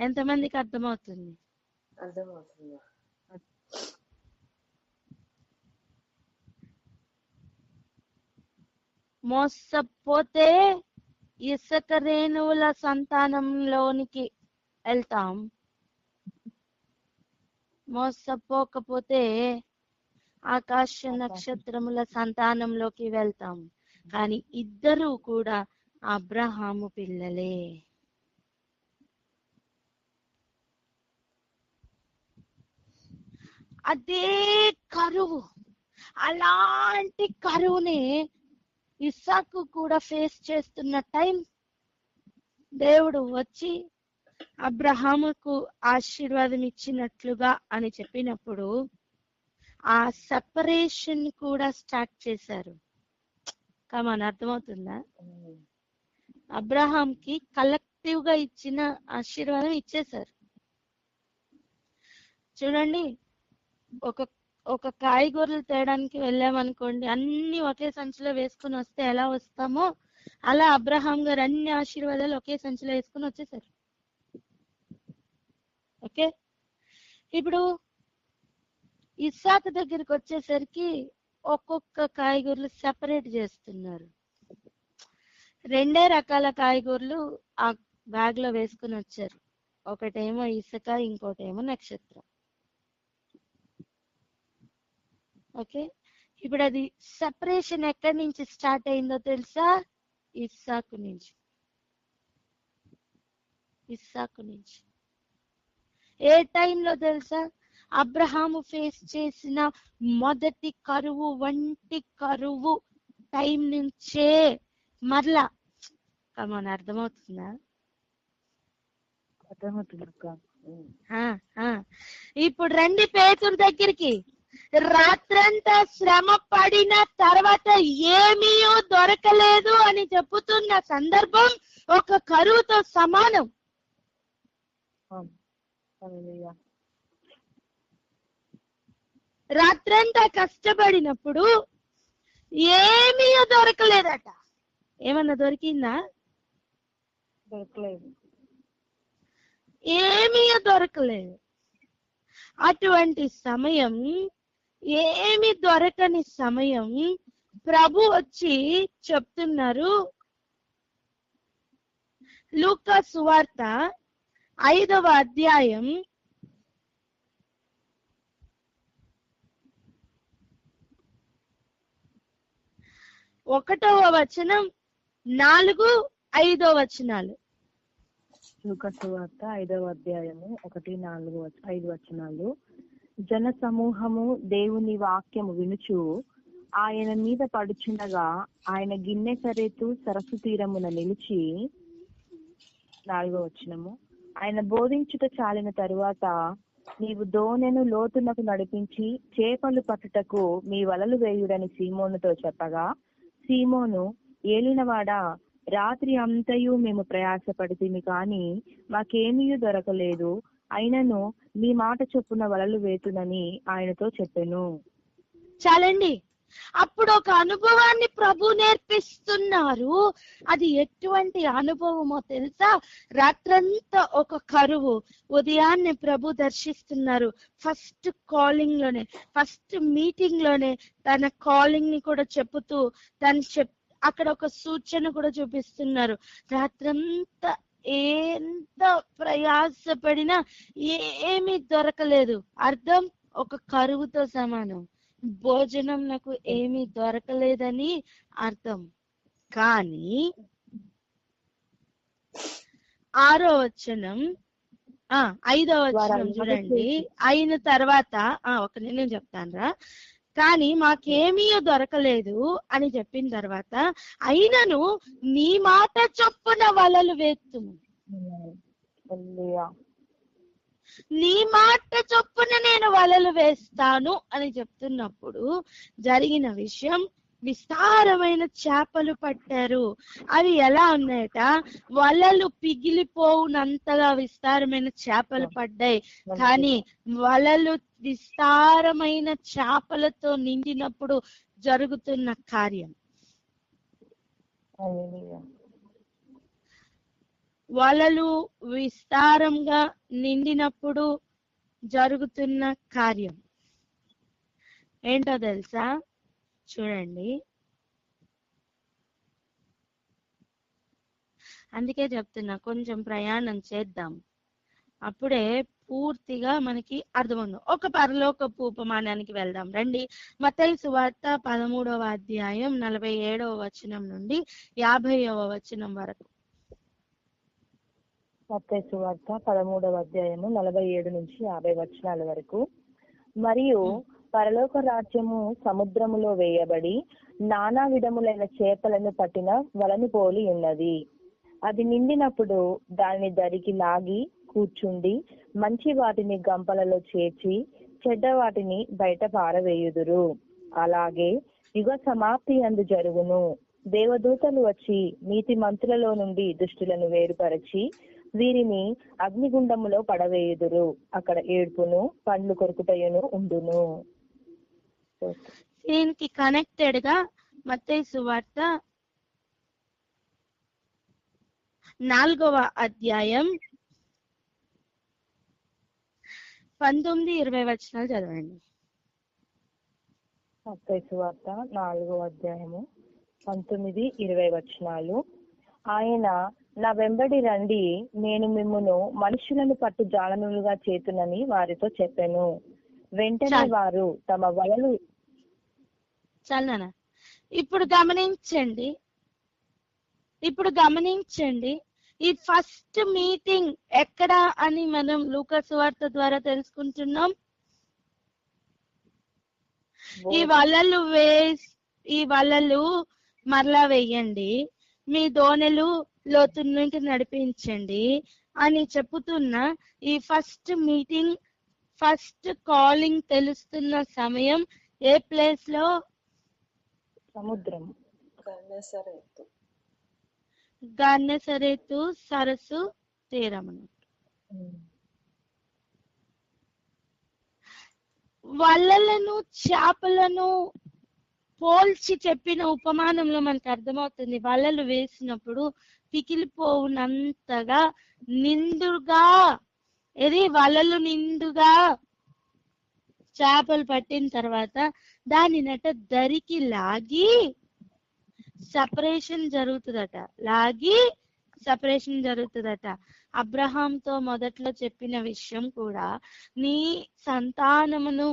ఎంతమందికి అర్థమవుతుంది? అర్థమవుతుంది. మోసపోతే ఇసుక రేణువుల సంతానంలోనికి వెళ్తాం, మోసపోకపోతే ఆకాశ నక్షత్రముల సంతానంలోకి వెళ్తాం. కానీ ఇద్దరు కూడా అబ్రహాము పిల్లలే. అదే కరువు, అలాంటి కరువుని ఇస్సాకు కూడా ఫేస్ చేస్తున్న టైం దేవుడు వచ్చి అబ్రహాముకు ఆశీర్వాదం ఇచ్చినట్లుగా అని చెప్పినప్పుడు ఆ సెపరేషన్ కూడా స్టార్ట్ చేశారు. కమాన్, అర్థమవుతుందా? అబ్రహాంకి కలెక్టివ్ గా ఇచ్చిన ఆశీర్వాదం ఇచ్చేశారు. చూడండి, ఒక కాయగూరలు తేయడానికి వెళ్ళామనుకోండి, అన్ని ఒకే సంచిలో వేసుకుని వస్తే ఎలా వస్తామో అలా అబ్రహాం గారు అన్ని ఆశీర్వాదాలు ఒకే సంచిలో వేసుకుని వచ్చేసారు. ఓకే, ఇప్పుడు ఇస్సాకు దగ్గరికి వచ్చేసరికి ఒక్కొక్క కాయగూరలు సెపరేట్ చేస్తున్నారు. రెండే రకాల కాయగూరలు ఆ బ్యాగ్ లో వేసుకుని వచ్చారు. ఒకటేమో ఇసుక, ఇంకోటేమో నక్షత్రం. ఓకే, ఇప్పుడు అది సెపరేషన్ ఎక్కడి నుంచి స్టార్ట్ అయిందో తెలుసా? ఇస్సాకు నుంచి. ఇస్సాకు నుంచి. ఏ టైంలో తెలుసా? అబ్రహాము ఫేస్ చేసిన మొదటి కరువు వంటి కరువు టైం నుంచే మరలా. కమాన్, అర్థమవుతుందా? ఇప్పుడు రండి పేతురు దగ్గరికి. రాత్రంతా శ్రమ పడిన తర్వాత ఏమీ దొరకలేదు అని చెప్పుతున్న సందర్భం ఒక కరువుతో సమానం. రాత్రంతా కష్టపడినప్పుడు ఏమీ దొరకలేదట. ఏమన్నా దొరికిందా? దొరకలేదు. ఏమీ దొరకలేదు. అటువంటి సమయం, ఏమి దొరకని సమయం ప్రభు వచ్చి చెప్తున్నారు. లూకా సువార్త 5వ అధ్యాయం 1వ 4, 5 వచనాలు. లూకాసు వార్త 5వ అధ్యాయము 1, 4, 5 వచనాలు. జన సమూహము దేవుని వాక్యము వినుచు ఆయన మీద పడుచుండగా ఆయన గిన్నె సరేతు సరస్సు తీరమున నిలిచి, 4వ వచనము, ఆయన బోధించుట చాలిన తరువాత నీవు దోణెను లోతునకు నడిపించి చేపలు పట్టుటకు మీ వలలు వేయుడని సీమోనుతో చెప్పగా, సీమోను, ఏలినవాడా, రాత్రి అంతయు మేము ప్రయాసపడితిమి కాని మాకేమీ దొరకలేదు, అయినను నీ మాట చొప్పున వలలు వేతునని ఆయనతో చెప్పెను. చాలండి. అప్పుడు ఒక అనుభవాన్ని ప్రభు నేర్పిస్తున్నారు. అది ఎటువంటి అనుభవమో తెలుసా? రాత్రంతా ఒక కరువు, ఉదయాన్నే ప్రభు దర్శిస్తున్నారు. ఫస్ట్ కాలింగ్ లోనే, ఫస్ట్ మీటింగ్ లోనే తన కాలింగ్ ని కూడా చెప్పుతూ అక్కడ ఒక సూచన కూడా చూపిస్తున్నారు. రాత్రంతా ఎంత ప్రయాసపడినా ఏమీ దొరకలేదు. అర్థం ఒక కరువుతో సమానం. భోజనం నాకు ఏమీ దొరకలేదని అర్థం. కానీ 6వ వచనం, 5వ వచనం చూడండి. అయిన తర్వాత నేను చెప్తానురా. కానీ మాకేమీ దొరకలేదు అని చెప్పిన తర్వాత, అయినను నీ మాట చొప్పున వలలు వేత్తుము, నీ మాట చొప్పున నేను వలలు వేస్తాను అని చెప్తున్నప్పుడు జరిగిన విషయం, విస్తారమైన చేపలు పట్టారు. అవి ఎలా ఉన్నాయట? వలలు పిగిలిపోవునంతగా విస్తారమైన చేపలు పడ్డాయి. కానీ వలలు విస్తారమైన చేపలతో నిండినప్పుడు జరుగుతున్న కార్యం, వలలు విస్తారంగా నిండినప్పుడు జరుగుతున్న కార్యం ఏంటో తెలుసా? చూడండి. అందుకే చెప్తున్నా, కొంచెం ప్రయాణం చేద్దాం, అప్పుడే పూర్తిగా మనకి అర్థమవుతుంది. ఒక పరలోకపు ఉపమానానికి వెళ్దాం రండి. మత్తయి సువార్త 13వ అధ్యాయం 47వ వచనం నుండి 50వ వచనం వరకు. మత్తయి సువార్త 13వ అధ్యాయము 47 నుంచి 50 వచనాల వరకు. మరియు పరలోక రాజ్యము సముద్రములో వేయబడి నానా విధములైన చేపలను పట్టిన వలను పోలి ఉన్నది. అది నిండినప్పుడు దానిని దరికి లాగి కూర్చుండి మంచి వాటిని గంపలలో చేర్చి చెడ్డ వాటిని బయట పారవేయుదురు. అలాగే యుగ సమాప్తి యందు జరుగును. దేవదూతలు వచ్చి నీతి మంతులలో నుండి దుష్టులను వేరుపరచి వీరిని అగ్నిగుండములో పడవేయుదురు. అక్కడ ఏడ్పును పండ్లు కొరుకుటయును ఉండును. దీనికి కనెక్టెడ్ గా మత్తయి సువార్త 4వ అధ్యాయం 19-20 వచనాలు చదవండి. మత్తయి సువార్త 4వ అధ్యాయము 19-20 వచనాలు. ఆయన, నా వెంబడి రండి, నేను మిమ్మును మనుషులను పట్టు జాలనులుగా చేతునని వారితో చెప్పెను. వెంటనే వారు తమ వలలు. చాలనా? ఇప్పుడు గమనించండి, ఈ ఫస్ట్ మీటింగ్ ఎక్కడ అని మనం లూకా సువార్త ద్వారా తెలుసుకుంటున్నాం. ఈ వలలు మరలా వేయండి, మీ దోణెలు లోతు నుండి నడిపించండి అని చెప్పుతున్న ఈ ఫస్ట్ మీటింగ్, ఫస్ట్ కాలింగ్ తెలుస్తున్న సమయం ఏ ప్లేస్ లో? సముద్రం, గన్నెసరేతు సరస్సు తీరమును. వలలను చేపలను పోల్చి చెప్పిన ఉపమానంలో మనకు అర్థమవుతుంది. వలలు వేసినప్పుడు పికిలిపోవునంతగా నిండుగా, వలలు నిండుగా చేపలు పట్టిన తర్వాత దాని నట దరికి లాగి సపరేషన్ జరుగుతుందట. అబ్రహాంతో మొదట్లో చెప్పిన విషయం కూడా, నీ సంతానమును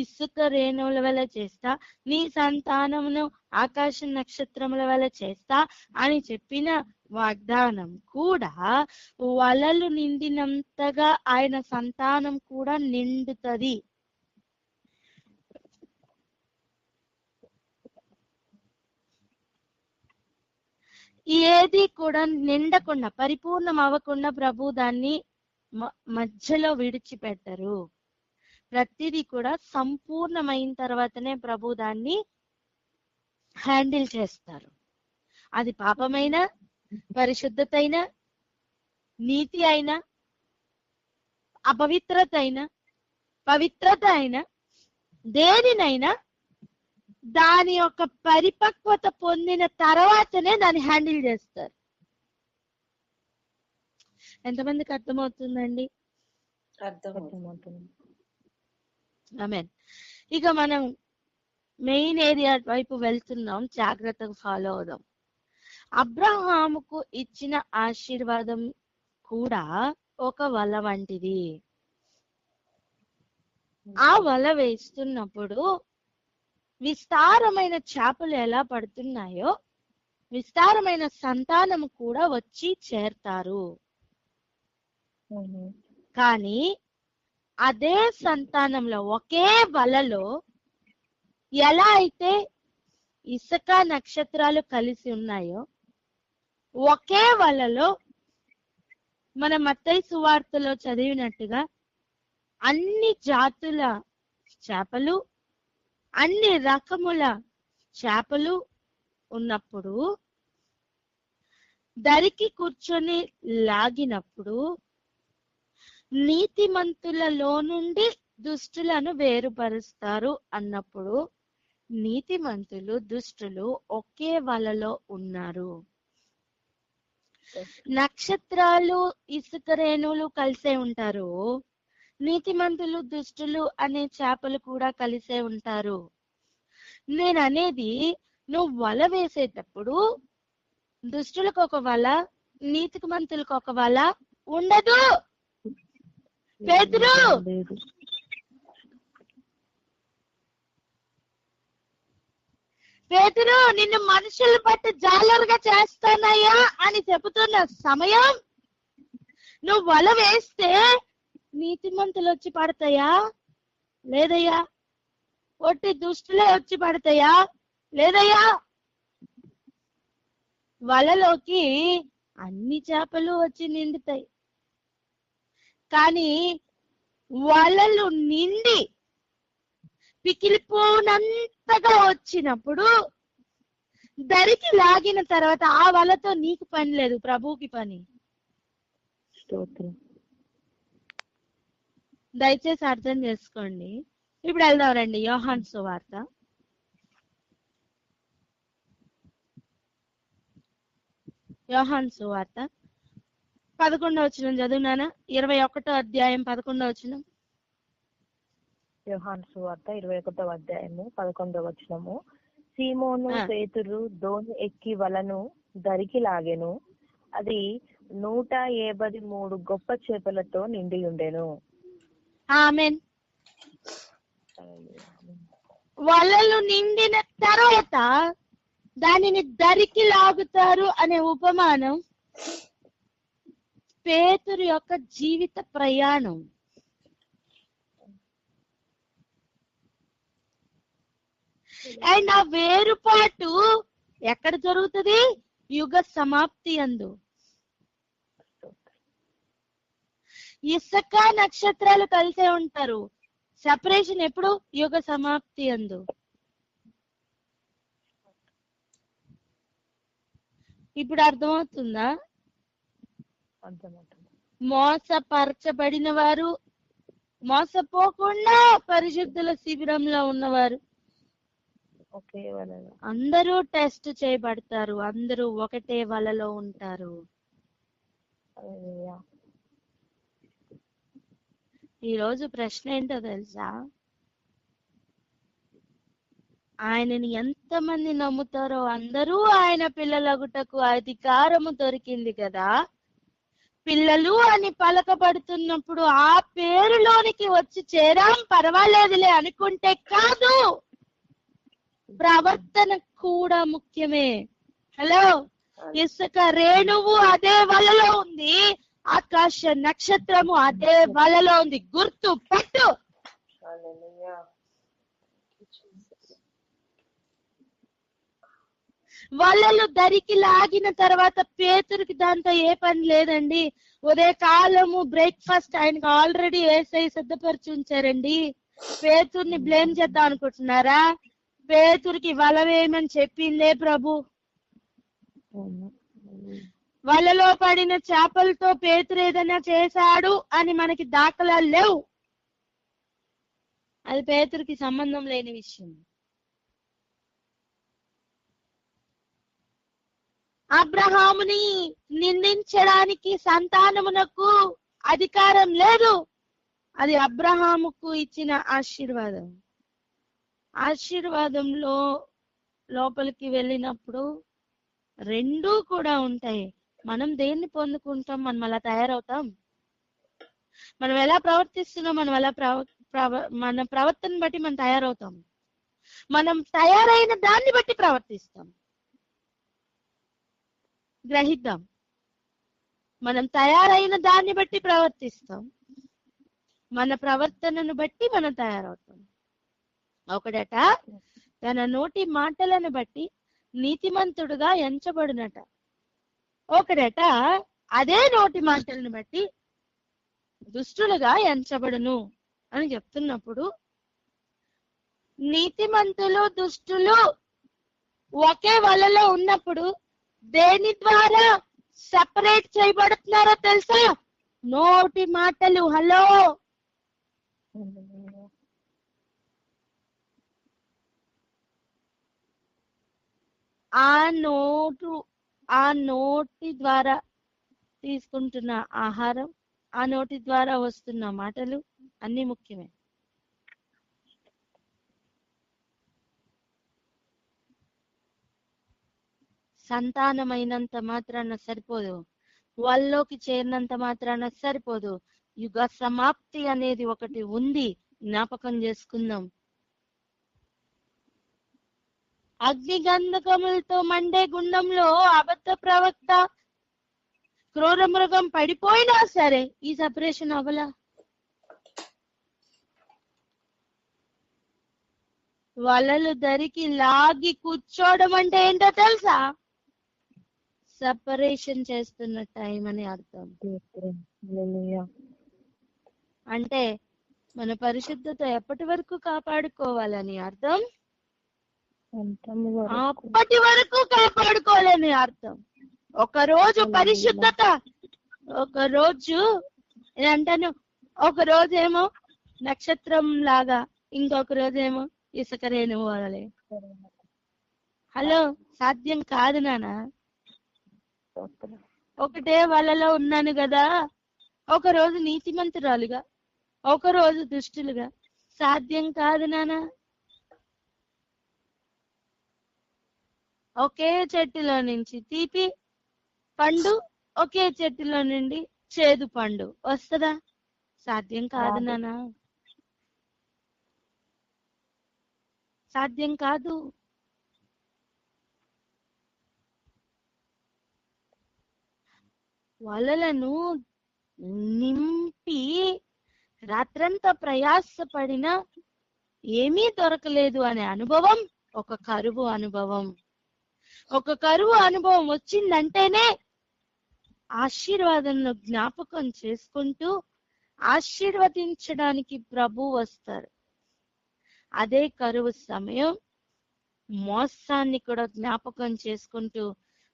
ఇసుక రేణువుల వల్ల చేస్తా, నీ సంతానమును ఆకాశ నక్షత్రముల వల్ల చేస్తా అని చెప్పిన వాగ్దానం కూడా వలలు నిండినంతగా ఆయన సంతానం కూడా నిండుతది. ఏది కూడా నిండకుండా, పరిపూర్ణం అవ్వకుండా ప్రభు దాన్ని మధ్యలో విడిచిపెట్టరు. ప్రతిదీ కూడా సంపూర్ణమైన తర్వాతనే ప్రభు దాన్ని హ్యాండిల్ చేస్తారు. అది పాపమైన, పరిశుద్ధత అయినా, నీతి అయినా, అపవిత్రత అయినా, పవిత్రత అయినా, దేనినైనా దాని యొక్క పరిపక్వత పొందిన తర్వాతనే దాన్ని హ్యాండిల్ చేస్తారు. ఎంతమందికి అర్థమవుతుందండి? అర్థమవుతుంది. ఆమేన్. ఇక మనం మెయిన్ ఏరియా వైపు వెళ్తున్నాం, జాగ్రత్తగా ఫాలో అవుదాం. అబ్రహాముకు ఇచ్చిన ఆశీర్వాదం కూడా ఒక వల వంటిది. ఆ వల వేస్తున్నప్పుడు విస్తారమైన చేపలు ఎలా పడుతున్నాయో విస్తారమైన సంతానము కూడా వచ్చి చేరతారు. కానీ అదే సంతానంలో, ఒకే వలలో ఎలా అయితే ఇసుక నక్షత్రాలు కలిసి ఉన్నాయో, ఒకే వలలో మన మత్తయి సువార్తలో చదివినట్టుగా అన్ని జాతుల చేపలు, అన్ని రకముల చేపలు ఉన్నప్పుడు, దరికి కూర్చొని లాగినప్పుడు నీతిమంతులలో నుండి దుష్టులను వేరుపరుస్తారు అన్నప్పుడు, నీతిమంతులు దుష్టులు ఒకే వలలో ఉన్నారు. నక్షత్రాలు ఇసుక రేణువులు కలిసే ఉంటారు, నీతిమంతులు దుష్టులు అనే చేపలు కూడా కలిసే ఉంటారు. నేను అనేది, నువ్వు వల వేసేటప్పుడు దుష్టులకు ఒక వల, నీతిమంతులకు ఒక వల ఉండదు. పేతురు, పేతురు, నిన్ను మనుషులు బట్టి జాలరుగా చేస్తానయ్యా అని చెబుతున్న సమయం, నువ్వు వల వేస్తే నీతిమంతులు వచ్చి పడతాయా? లేదయ్యా. ఒట్టి దుష్టులే వచ్చి పడతాయా? లేదయ్యా. వలలోకి అన్ని చేపలు వచ్చి నిండుతాయి. కానీ వలలు నిండి పికిలిపోనంతగా వచ్చినప్పుడు, దరికి లాగిన తర్వాత ఆ వలతో నీకు పని లేదు, ప్రభువుకి పని. దయచేసి అర్థం చేసుకోండి. ఇప్పుడు వెళ్దాం రండి, యోహాను సువార్త. యోహాను సువార్త 11వ వచనం చదువునానా? 21వ అధ్యాయం 11వ వచనం. యోహాను సువార్త 21వ అధ్యాయము 11వ వచనము. సీమోను పేతురు దోణి ఎక్కి వలను దరికి లాగెను, అది 153 గొప్ప చేపలతో నిండి ఉండెను. ఆమేన్. వలలు నిండిన తర్వాత దానిని దరికి లాగుతారు అనే ఉపమానం పేతురు యొక్క జీవిత ప్రయాణం. అండ్ ఆ వేరుపాటు ఎక్కడ జరుగుతుంది? యుగ సమాప్తి అందు. ఇసుక నక్షత్రాలు కలిసే ఉంటారు. సెపరేషన్ ఎప్పుడు? యుగ సమాప్తి అందు. ఇప్పుడు అర్థమవుతుందా? మోసపరచబడిన వారు, మోసపోకుండా పరిశుద్ధుల శిబిరంలో ఉన్నవారు అందరూ టెస్ట్ చేయబడతారు. అందరూ ఒకటే వలలో ఉంటారు. ఈరోజు ప్రశ్న ఏంటో తెలుసా? ఆయనని ఎంతమంది నమ్ముతారో అందరూ ఆయన పిల్లలగుటకు అధికారము దొరికింది కదా. పిల్లలు అని పలకబడుతున్నప్పుడు ఆ పేరులోనికి వచ్చి చేరాం పర్వాలేదులే అనుకుంటే కాదు, ప్రవర్తన కూడా ముఖ్యమే. హలో, ఇసుక రేణువు అదే వలలో ఉంది, ఆకాశ నక్షత్రము అదే వలలో ఉంది. గుర్తు పట్టు. వలలు దరికి లాగిన తర్వాత పేతురికి దాంతో ఏ పని లేదండి. ఉదయకాలము బ్రేక్ఫాస్ట్ ఆయనకు ఆల్రెడీ ఏసై సిద్ధపరిచి ఉంచారండి. పేతుర్ని బ్లేమ్ చేద్దాం అనుకుంటున్నారా? పేతురికి వల వేయమని చెప్పిందే ప్రభు. వలలో పడిన చేపలతో పేతురు ఏదైనా చేశాడు అని మనకి దాఖలాలు లేవు. అది పేతురికి సంబంధం లేని విషయం. అబ్రహాముని నిందించడానికి సంతానమునకు అధికారం లేదు. అది అబ్రహాముకు ఇచ్చిన ఆశీర్వాదం. ఆశీర్వాదంలో లోపలికి వెళ్ళినప్పుడు రెండూ కూడా ఉంటాయి. మనం దేన్ని పొందుకుంటాం, మనం అలా తయారవుతాం. మనం ఎలా ప్రవర్తిస్తున్నాం, మనం ఎలా మన ప్రవర్తన బట్టి మనం తయారవుతాం. మనం తయారైన దాన్ని బట్టి ప్రవర్తిస్తాం. గ్రహిద్దాం. మనం తయారైన దాన్ని బట్టి ప్రవర్తిస్తాం. మన ప్రవర్తనను బట్టి మనం తయారవుతాం. ఒకడట తన నోటి మాటలను బట్టి నీతిమంతుడుగా ఎంచబడునట. ఒకడట అదే నోటి మాటలను బట్టి దుష్టులుగా ఎంచబడును అని చెప్తున్నప్పుడు, నీతిమంతులు దుష్టులు ఒకే వలలో ఉన్నప్పుడు దేని ద్వారా సెపరేట్ చేయబడుతున్నారో తెలుసా? నోటి మాటలు. హలో, ఆ నోటి ద్వారా తీసుకుంటున్న ఆహారం, ఆ నోటి ద్వారా వస్తున్న మాటలు అన్ని ముఖ్యమే. సంతానమైనంత మాత్రాన సరిపోదు, వాళ్ళలోకి చేరినంత మాత్రాన సరిపోదు. యుగ సమాప్తి అనేది ఒకటి ఉంది, జ్ఞాపకం చేసుకుందాం. అగ్నిగంధకములతో మండే గుండంలో అబద్ధ ప్రవక్త, క్రూర మృగం పడిపోయినా సరే ఈ సెపరేషన్ అవ్వలా. వలలు దరికి లాగి కూర్చోవడం అంటే ఏంటో తెలుసా? సెపరేషన్ చేస్తున్న టైం అని అర్థం. అంటే మన పరిశుద్ధత ఎప్పటి వరకు కాపాడుకోవాలని అర్థం, అప్పటి వరకు కాపాడుకోవాలని అర్థం. ఒక రోజు పరిశుద్ధత, ఒక రోజు అంటాను, ఒక రోజేమో నక్షత్రం లాగా, ఇంకొక రోజేమో ఇసుక రేణువు వలె. హలో, సాధ్యం కాదు నానా. ఒకటే వలలో ఉన్నాను కదా, ఒక రోజు నీతిమంతురాలుగా, ఒక రోజు దుష్టులుగా. సాధ్యం కాదు నానా. ఒకే చెట్టులో నుంచి తీపి పండు, ఒకే చెట్టులో నుండి చేదు పండు వస్తుందా? సాధ్యం కాదు నానా, సాధ్యం కాదు. వలలను నింపి రాత్రంతా ప్రయాసపడినా ఏమీ దొరకలేదు అనే అనుభవం ఒక కరువు అనుభవం. ఒక కరువు అనుభవం వచ్చిందంటేనే ఆశీర్వాదంలో జ్ఞాపకం చేసుకుంటూ ఆశీర్వదించడానికి ప్రభు వస్తారు. అదే కరువు సమయం మోసాన్ని కూడా జ్ఞాపకం చేసుకుంటూ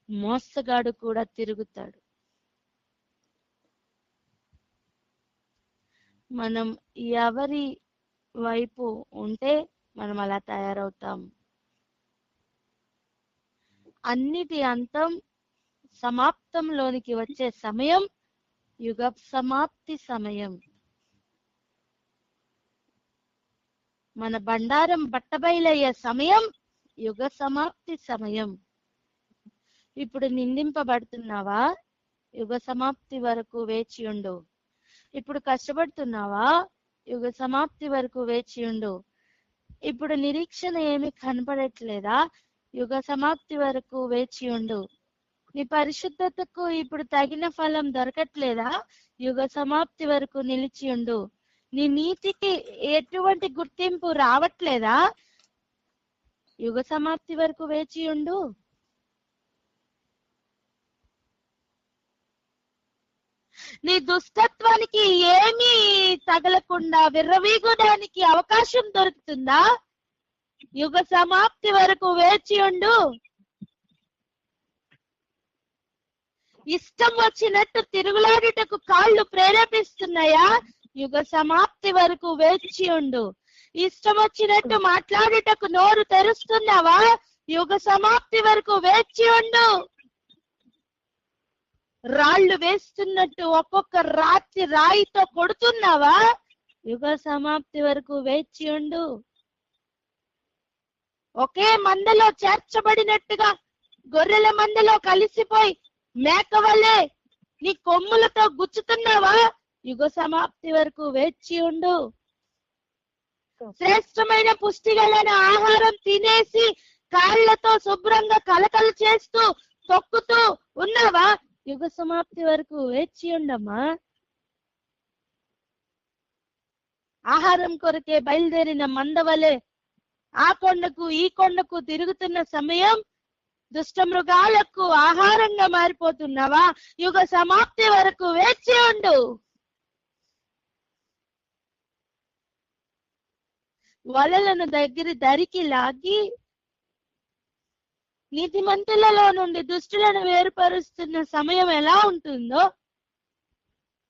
మోసగాడు కూడా తిరుగుతాడు. మనం ఎవరి వైపు ఉంటే మనం అలా తయారవుతాం. అన్నిటి అంతం సమాప్తంలోనికి వచ్చే సమయం యుగ సమాప్తి సమయం. మన బండారం బట్టబయలయ్యే సమయం యుగ సమాప్తి సమయం. ఇప్పుడు నిందింపబడుతున్నావా? యుగ సమాప్తి వరకు వేచి ఉండు. ఇప్పుడు కష్టపడుతున్నావా? యుగ సమాప్తి వరకు వేచి ఉండు. ఇప్పుడు నిరీక్షణ ఏమి కనపడట్లేదా? యుగ సమాప్తి వరకు వేచి ఉండు. నీ పరిశుద్ధతకు ఇప్పుడు తగిన ఫలం దొరకట్లేదా? యుగ సమాప్తి వరకు నిలిచి ఉండు. నీ నీతికి ఎటువంటి గుర్తింపు రావట్లేదా? యుగ సమాప్తి వరకు వేచి ఉండు. నీ దుష్టత్వానికి ఏమీ తగలకుండా విర్రవీగడానికి అవకాశం దొరుకుతుందా? యుగ సమాప్తి వరకు వేచి ఉండు. ఇష్టం వచ్చినట్టు తిరుగులాడుటకు కాళ్ళు ప్రేరేపిస్తున్నాయా? యుగ సమాప్తి వరకు వేచి ఉండు. ఇష్టం వచ్చినట్టు మాట్లాడుటకు నోరు తెరుస్తున్నావా? యుగ సమాప్తి వరకు వేచి ఉండు. రాళ్లు వేస్తున్నట్టు ఒక్కొక్క రాత్రి రాయితో కొడుతున్నావా? యుగ సమాప్తి వరకు వేచి ఉండు. ఒకే మందలో చేర్చబడినట్టుగా గొర్రెల మందలో కలిసిపోయి మేక వలె నీ కొమ్ములతో గుచ్చుతున్నావా? యుగ సమాప్తి వరకు వేచి ఉండు. శ్రేష్టమైన పుష్టి గలైన ఆహారం తినేసి కాళ్ళతో శుభ్రంగా కలకలు చేస్తూ తొక్కుతూ ఉన్నావా? యుగ సమాప్తి వరకు వేచి ఉండమ్మా. ఆహారం కొరకే బయలుదేరిన మందవలే ఆ కొండకు ఈ కొండకు తిరుగుతున్న సమయం దుష్ట మృగాలకు ఆహారంగా మారిపోతున్నావా? యుగ సమాప్తి వరకు వేచి ఉండు. వలలను దరికి లాగి నీతిమంతులలో నుండి దుష్టులను వేరుపరుస్తున్న సమయం ఎలా ఉంటుందో,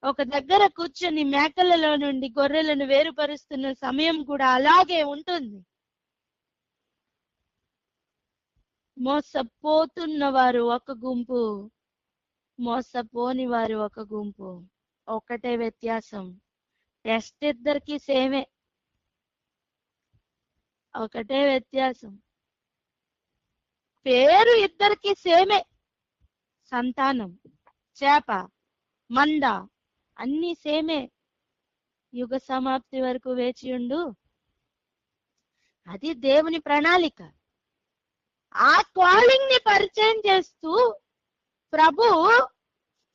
ఒక దగ్గర కూర్చొని మేకలలో నుండి గొర్రెలను వేరుపరుస్తున్న సమయం కూడా అలాగే ఉంటుంది. మోసపోతున్న వారు ఒక గుంపు, మోసపోని వారు ఒక గుంపు. ఒకటే వ్యత్యాసం, టెస్ట్ ఇద్దరికి సేమే. ఒకటే వ్యత్యాసం, పేరు ఇద్దరికి సేమే. సంతానం, చేప, మంద అన్ని సేమే. యుగ సమాప్తి వరకు వేచి ఉండు. అది దేవుని ప్రణాళిక. ఆ కాలింగ్ ని పరిచయం చేస్తూ ప్రభు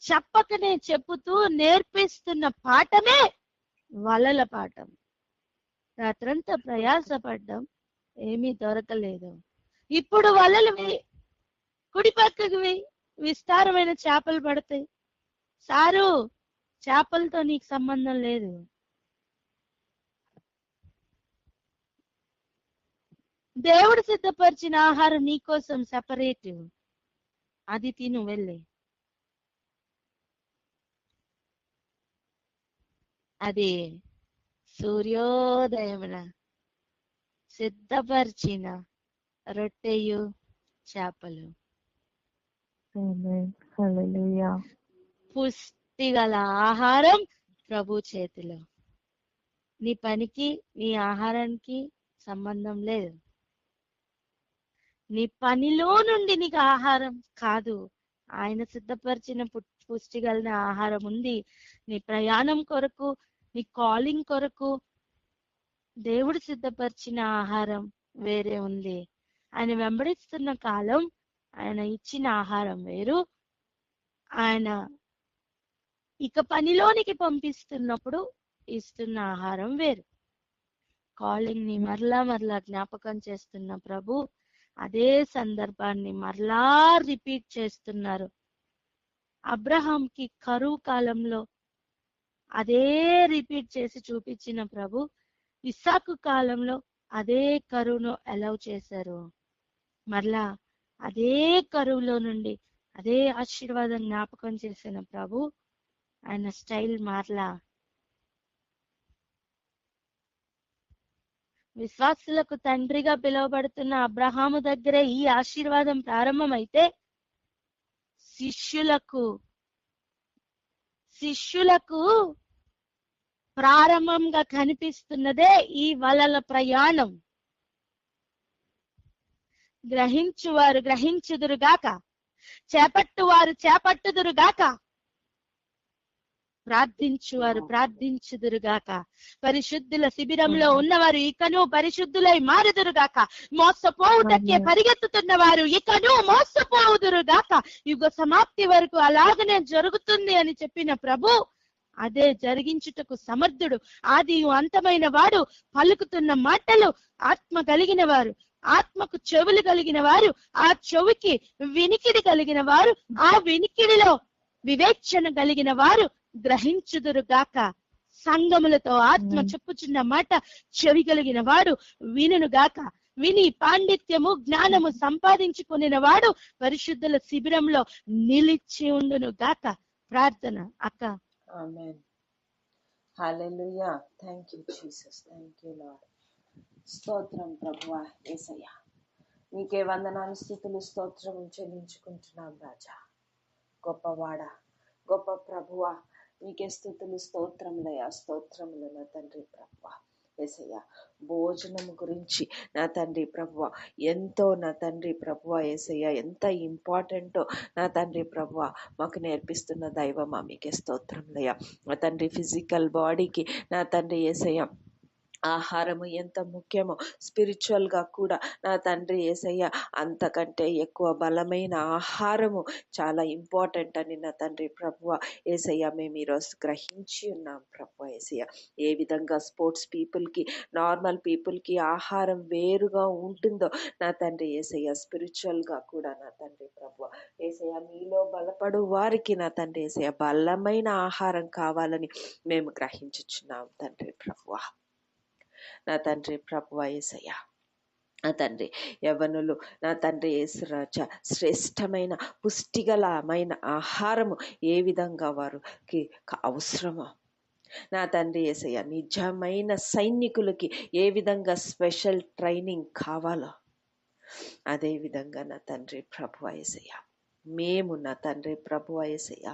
చెప్పకనే చెప్పుతూ నేర్పిస్తున్న పాఠమే వలల పాఠం. రాత్రంతా ప్రయాసపడ్డం, ఏమీ దొరకలేదు. ఇప్పుడు వలలు కుడి పక్కకు విస్తారమైన చేపలు పడతాయి. సారు, చేపలతో నీకు సంబంధం లేదు. దేవుడు సిద్ధపరిచిన ఆహారం నీకోసం సెపరేట్. అది తిను వెళ్ళి. అది సూర్యోదయమున సిద్ధపరిచిన రొట్టెయు చేపలు. పుష్టి గల ఆహారం ప్రభు చేతిలో. నీ పనికి నీ ఆహారానికి సంబంధం లేదు. నీ పనిలో నుండి నీకు ఆహారం కాదు, ఆయన సిద్ధపరిచిన పుష్టి కలిగిన ఆహారం ఉంది. నీ ప్రయాణం కొరకు, నీ కాలింగ్ కొరకు దేవుడు సిద్ధపరిచిన ఆహారం వేరే ఉంది. ఆయన వెంబడిస్తున్న కాలం ఆయన ఇచ్చిన ఆహారం వేరు, ఆయన ఇక పనిలోనికి పంపిస్తున్నప్పుడు ఇస్తున్న ఆహారం వేరు. కాలింగ్ ని మరలా మరలా జ్ఞాపకం చేస్తున్న ప్రభు అదే సందర్భాన్ని మరలా రిపీట్ చేస్తున్నారు. అబ్రహాంకి కరువు కాలంలో అదే రిపీట్ చేసి చూపించిన ప్రభు ఇస్సాకు కాలంలో అదే కరువును అలౌ చేశారు. మరలా అదే కరువులో నుండి అదే ఆశీర్వాదం జ్ఞాపకం చేసిన ప్రభు ఆయన స్టైల్ మార్లా. విశ్వాసులకు తండ్రిగా పిలువబడుతున్న అబ్రహాము దగ్గరే ఈ ఆశీర్వాదం ప్రారంభమైతే శిష్యులకు ప్రారంభంగా కనిపిస్తున్నదే ఈ వలల ప్రయాణం. గ్రహించువారు గ్రహించుదురుగాక, చేపట్టువారు చేపట్టుదురుగాక, ప్రార్థించువారు ప్రార్థించుదురుగాక. పరిశుద్ధుల శిబిరంలో ఉన్నవారు ఇకను పరిశుద్ధులై మారుదురుగాక. మోసపోవుటకే పరిగెత్తుతున్న వారు ఇకను మోసపోవుదురుగాక. యుగ సమాప్తి వరకు అలాగనే జరుగుతుంది అని చెప్పిన ప్రభు అదే జరిగించుటకు సమర్థుడు. ఆది అంతమైన వాడు పలుకుతున్న మాటలు ఆత్మ కలిగిన వారు, ఆత్మకు చెవులు కలిగిన వారు, ఆ చెవికి వినికిడి కలిగిన వారు, ఆ వినికిడిలో వివేచన కలిగిన వారు గ్రహించుదురుగాక. సంగములతో ఆత్మ చెప్పుచున్న మాట చెవి కలిగిన వాడు వినుగాక. విని పాండిత్యము జ్ఞానము సంపాదించుకుని వాడు పరిశుద్ధుల శిబిరంలో నిలిచి ఉండును గాక. ప్రార్థన అక్క. ఆమేన్. హల్లెలూయా. Thank you Jesus. Thank you Lord. స్తోత్రం ప్రభువా యేసయ్య. నీకే వందనాలు, స్తుతులు, స్తోత్రం చెల్లించుకుంటున్నాం రాజా. గొప్పవాడ, గొప్ప ప్రభువా, నీకే స్తుతులు స్తోత్రములయ్యా. స్తోత్రములు నా తండ్రి ప్రభువా యేసయ్య. భోజనం గురించి నా తండ్రి ప్రభువా ఎంతో నా తండ్రి ప్రభువా యేసయ్య ఎంత ఇంపార్టెంటో నా తండ్రి ప్రభువా మాకు నేర్పిస్తున్న దైవమా మీకే స్తోత్రములయ్యా. నా తండ్రి ఫిజికల్ బాడీకి నా తండ్రి యేసయ్య ఆహారము ఎంత ముఖ్యమో స్పిరిచువల్ గా కూడా నా తండ్రి యేసయ్య అంతకంటే ఎక్కువ బలమైన ఆహారము చాలా ఇంపార్టెంట్ అని నా తండ్రి ప్రభువా యేసయ్య మేము ఈరోజు గ్రహించి ఉన్నాం ప్రభువా యేసయ్య. ఏ విధంగా స్పోర్ట్స్ పీపుల్ కి నార్మల్ పీపుల్ కి ఆహారం వేరుగా ఉంటుందో నా తండ్రి యేసయ్య స్పిరిచువల్ గా కూడా నా తండ్రి ప్రభువా యేసయ్య మీలో బలపడు వారికి నా తండ్రి యేసయ్య బలమైన ఆహారం కావాలని మేము గ్రహించుచున్నాం తండ్రి ప్రభువా. నా తండ్రి ప్రభువా యేసయ్య. నా తండ్రి యవ్వనులు నా తండ్రి యేసురాజా శ్రేష్టమైన పుష్టిగలమైన ఆహారము ఏ విధంగా వారికి అవసరమో నా తండ్రి యేసయ్య నిజమైన సైనికులకి ఏ విధంగా స్పెషల్ ట్రైనింగ్ కావాలో అదే విధంగా నా తండ్రి ప్రభువా యేసయ్య మేము నా తండ్రి ప్రభువా యేసయ్య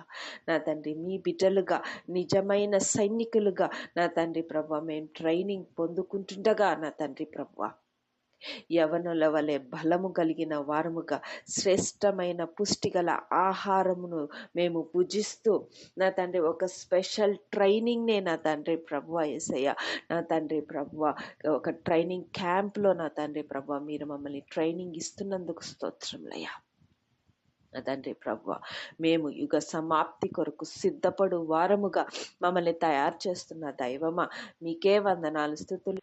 నా తండ్రి మీ బిడ్డలుగా నిజమైన సైనికులుగా నా తండ్రి ప్రభువా మేము ట్రైనింగ్ పొందుకుంటుండగా నా తండ్రి ప్రభువా యవనుల వలె బలము కలిగిన వారముగా శ్రేష్టమైన పుష్టిగల ఆహారమును మేము భుజిస్తూ నా తండ్రి ఒక స్పెషల్ ట్రైనింగ్నే నా తండ్రి ప్రభువా యేసయ్య నా తండ్రి ప్రభువా ఒక ట్రైనింగ్ క్యాంప్లో నా తండ్రి ప్రభువా మీరు మమ్మల్ని ట్రైనింగ్ ఇస్తున్నందుకు స్తోత్రములయ్యా. నా తండ్రి ప్రభువా మేము యుగ సమాప్తి కొరకు సిద్ధపడు వారముగా మమ్మల్ని తయారు చేస్తున్న దైవమా మీకే వందనాలు, స్తుతులు,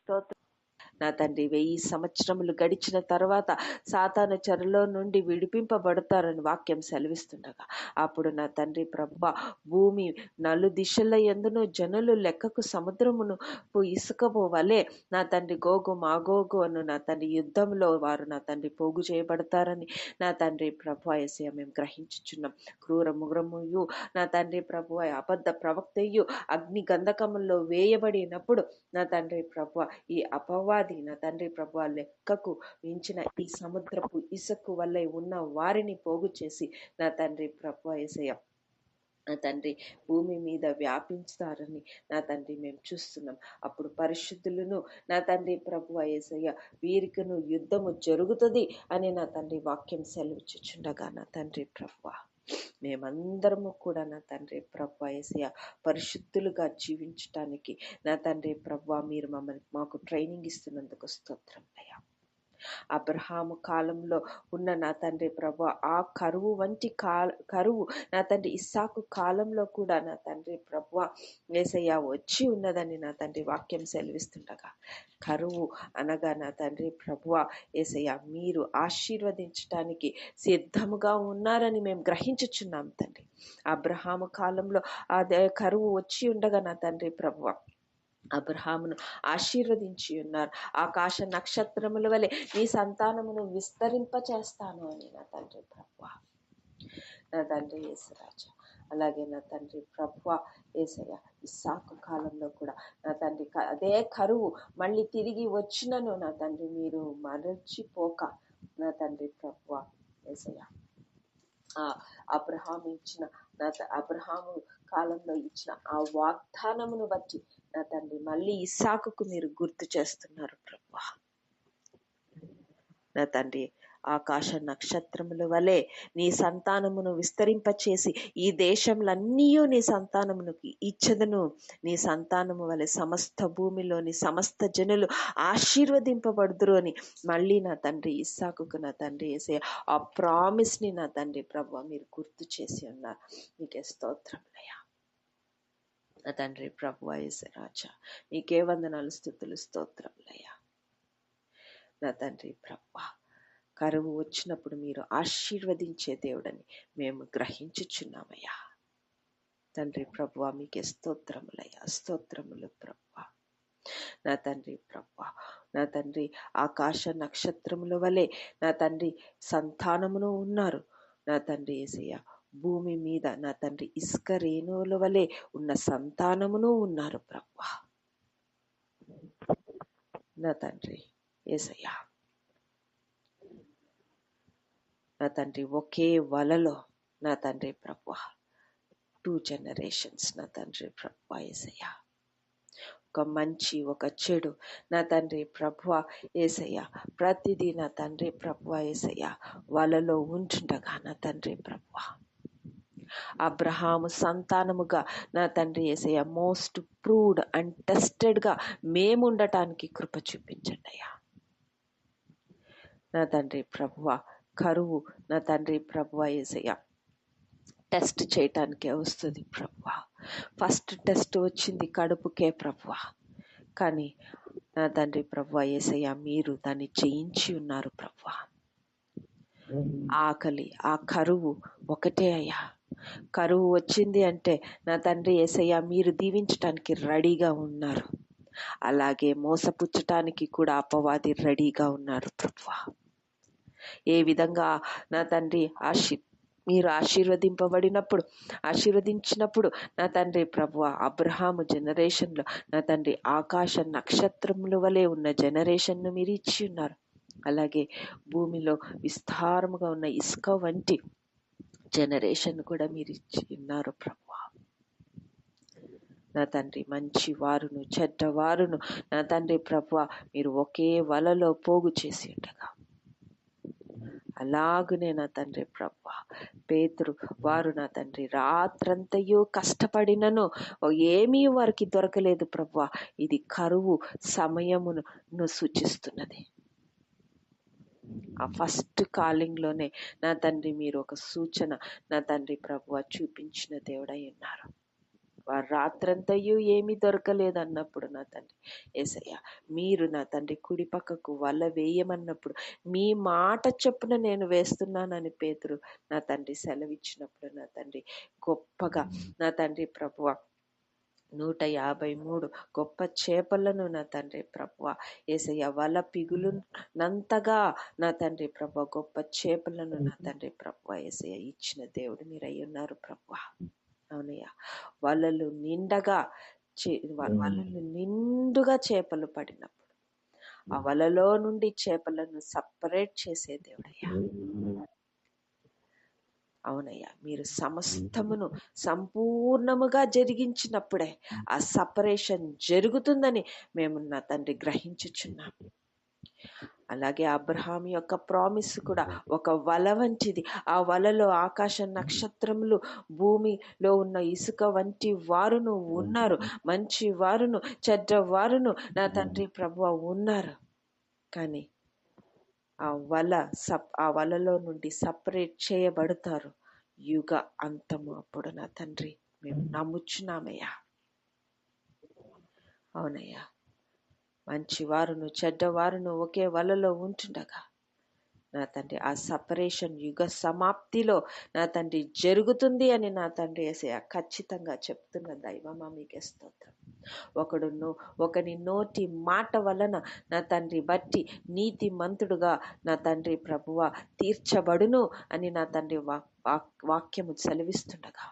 నా తండ్రి 1000 సంవత్సరములు గడిచిన తర్వాత సాతాను చెరలో నుండి విడిపింపబడతారని వాక్యం సెలవిస్తుండగా అప్పుడు నా తండ్రి ప్రభువా భూమి నలు దిశల యందును జనులు లెక్కకు సముద్రమును ఇసుకము వలె నా తండ్రి గోగు మాగోగు అను నా తండ్రి యుద్ధంలో వారు నా తండ్రి పోగు చేయబడతారని నా తండ్రి ప్రభువా యేసయ్య మేము గ్రహించుచున్నాం. క్రూర ముగ్రముయు నా తండ్రి ప్రభువా అబద్ధ ప్రవక్తయు అగ్ని గంధకముల్లో వేయబడినప్పుడు నా తండ్రి ప్రభువా ఈ అపవాది నా తండ్రి ప్రభువా లెక్కకు మించిన ఈ సముద్రపు ఇసుక వల్లే ఉన్న వారిని పోగు చేసి నా తండ్రి ప్రభువా యేసయ్య నా తండ్రి భూమి మీద వ్యాపించుతారని నా తండ్రి మేము చూస్తున్నాం. అప్పుడు పరిశుద్ధులను నా తండ్రి ప్రభువా యేసయ్య వీరికిను యుద్ధము జరుగుతుంది అని నా తండ్రి వాక్యం సెలవిచ్చుచుండగా నా తండ్రి ప్రభువా మేమందరము కూడా నా తండ్రి ప్రభువా యేసయ్య పరిశుద్ధులుగా జీవించటానికి నా తండ్రి ప్రభువా మీరు మమ్మల్ని మాకు ట్రైనింగ్ ఇస్తున్నందుకు స్తోత్రం అయ్యా. అబ్రహాము కాలంలో ఉన్న నా తండ్రి ప్రభువా ఆ కరువు వంటి కరువు నా తండ్రి ఇస్సాకు కాలంలో కూడా నా తండ్రి ప్రభువా యేసయ్య వచ్చి ఉన్నదని నా తండ్రి వాక్యం సెలవిస్తుండగా కరువు అనగా నా తండ్రి ప్రభువా యేసయ్య మీరు ఆశీర్వదించటానికి సిద్ధముగా ఉన్నారని మేము గ్రహించుచున్నాం తండ్రి. అబ్రహాము కాలంలో అదే కరువు వచ్చి ఉండగా నా తండ్రి ప్రభువా అబ్రహామును ఆశీర్వదించి ఉన్నారు. ఆకాశ నక్షత్రముల వలె నీ సంతానమును విస్తరింప చేస్తాను అని నా తండ్రి ప్రభువా నా తండ్రి యేసురాజా. అలాగే నా తండ్రి ప్రభువా యేసయ్య ఇస్సాకు కాలంలో కూడా నా తండ్రి అదే కరువు మళ్ళీ తిరిగి వచ్చినను నా తండ్రి మీరు మరచిపోక నా తండ్రి ప్రభువా యేసయ్య అబ్రహాము ఇచ్చిన అబ్రహాము కాలంలో ఇచ్చిన ఆ వాగ్దానమును బట్టి నా తండ్రి మళ్ళీ ఇస్సాకుకు మీరు గుర్తు చేస్తున్నారు ప్రభువా. నా తండ్రి ఆకాశ నక్షత్రముల వలె నీ సంతానమును విస్తరింపచేసి ఈ దేశంలన్నీ నీ సంతానమునికి ఇచ్చదను. నీ సంతానము వలె సమస్త భూమిలోని సమస్త జనులు ఆశీర్వదింపబడుదురు అని మళ్ళీ నా తండ్రి ఇస్సాకుకు నా తండ్రి యేసయ్య ఆ ప్రామిస్ ని నా తండ్రి ప్రభువా మీరు గుర్తు చేసి ఉన్నారు. నీకే స్తోత్రములయ్యా నా తండ్రి ప్రభువా యేసయ్య రాజా, నీకే వందనాలు స్తుతులు స్తోత్రములయ్యా. నా తండ్రి ప్రభువా, కరువు వచ్చినప్పుడు మీరు ఆశీర్వదించే దేవుడని మేము గ్రహించుచున్నామయ్యా. తండ్రి ప్రభువా మీకే స్తోత్రములయ్యా, స్తోత్రములు ప్రభువా. నా తండ్రి ప్రభువా, నా తండ్రి ఆకాశ నక్షత్రముల వలె నా తండ్రి సంతానమును ఉన్నారు. నా తండ్రి యేసయ్య భూమి మీద నా తండ్రి ఇసుక రేణువుల వలె ఉన్న సంతానమును ఉన్నారు ప్రభువా. నా తండ్రి యేసయ్య, నా తండ్రి ఒకే వలలో నా తండ్రి ప్రభువా 2 generations నా తండ్రి ప్రభువా యేసయ్య, ఒక మంచి ఒక చెడు నా తండ్రి ప్రభువా యేసయ్య ప్రతిదీ నా తండ్రి ప్రభువా యేసయ్య వాళ్ళలో ఉంటుండగా నా తండ్రి ప్రభువా అబ్రహాము సంతానముగా నా తండ్రి యేసయ్య మోస్ట్ ప్రూవ్డ్ అండ్ టెస్టెడ్ గా మేము ఉండటానికి కృప చూపించండి అయ్యా. నా తండ్రి ప్రభువా కరువు నా తండ్రి ప్రభువా యేసయ్య టెస్ట్ చేయటానికే వస్తుంది ప్రభువా. ఫస్ట్ టెస్ట్ వచ్చింది కడుపుకే ప్రభువా, కానీ నా తండ్రి ప్రభువా యేసయ్య మీరు దాన్ని జయించి ఉన్నారు ప్రభువా. ఆకలి ఆ కరువు ఒకటే అయ్యా. కరువు వచ్చింది అంటే నా తండ్రి యేసయ్య మీరు దీవించటానికి రెడీగా ఉన్నారు. అలాగే మోసపుచ్చటానికి కూడా అపవాది రెడీగా ఉన్నారు ప్రభువా. ఏ విధంగా నా తండ్రి మీరు ఆశీర్వదించినప్పుడు నా తండ్రి ప్రభువా అబ్రహాము జనరేషన్లో నా తండ్రి ఆకాశ నక్షత్రముల వలె ఉన్న జనరేషన్ను మీరు ఇచ్చి ఉన్నారు. అలాగే భూమిలో విస్తారముగా ఉన్న ఇసుక వంటి జనరేషన్ కూడా మీరు ఇచ్చి ఉన్నారు ప్రభువా. నా తండ్రి మంచి వారును చెడ్డవారును నా తండ్రి ప్రభువా మీరు ఒకే వలలో పోగు చేసి ఉండగా అలాగనే నా తండ్రి ప్రభువా పేతురు వారు నా తండ్రి రాత్రంతయు కష్టపడినను ఏమీ వారికి దొరకలేదు ప్రభువా. ఇది కరువు సమయమును సూచిస్తున్నది. ఆ ఫస్ట్ కాలింగ్ లోనే నా తండ్రి మీరు ఒక సూచన నా తండ్రి ప్రభువా చూపించిన దేవుడై ఉన్నారు. వారు రాత్రంతయు ఏమీ దొరకలేదు అన్నప్పుడు నా తండ్రి యేసయ్య మీరు నా తండ్రి కుడి పక్కకు వల వేయమన్నప్పుడు మీ మాట చొప్పున నేను వేస్తున్నానని పేతురు నా తండ్రి సెలవిచ్చినప్పుడు నా తండ్రి గొప్పగా నా తండ్రి ప్రభువా 153 గొప్ప చేపలను నా తండ్రి ప్రభువా యేసయ్య వల పిగులునంతగా నా తండ్రి ప్రభువా గొప్ప చేపలను నా తండ్రి ప్రభువా యేసయ్య ఇచ్చిన దేవుడు మీరు అయి ఉన్నారు ప్రభువా. అవునయ్యా వలలు నిండుగా చేపలు పడినప్పుడు ఆ వలలో నుండి చేపలను సపరేట్ చేసే దేవుడయ్యా. అవునయ్యా మీరు సమస్తమును సంపూర్ణముగా జరిగించినప్పుడే ఆ సపరేషన్ జరుగుతుందని మేము నా తండ్రి గ్రహించుచున్నాం. అలాగే అబ్రహాం యొక్క ప్రామిస్ కూడా ఒక వల వంటిది. ఆ వలలో ఆకాశ నక్షత్రములు భూమిలో ఉన్న ఇసుక వంటి వారును ఉన్నారు, మంచి వారును చెడ్డ వారును నా తండ్రి ప్రభువా ఉన్నారు. కానీ ఆ వలలో నుండి సపరేట్ చేయబడతారు యుగ అంతము అప్పుడు నా తండ్రి మేము నమ్ముచున్నామయ్యా. అవునయ్యా మంచి వారును చెడ్డవారును ఒకే వలలో ఉంటుండగా నా తండ్రి ఆ సపరేషన్ యుగ సమాప్తిలో నా తండ్రి జరుగుతుంది అని నా తండ్రి యేసయ్య ఖచ్చితంగా చెప్తున్న దైవమా మీకే స్తోత్రం. ఒకని నోటి మాట వలన నా తండ్రి బట్టి నీతి మంతుడుగా నా తండ్రి ప్రభువా తీర్చబడును అని నా తండ్రి వాక్యము సెలవిస్తుండగా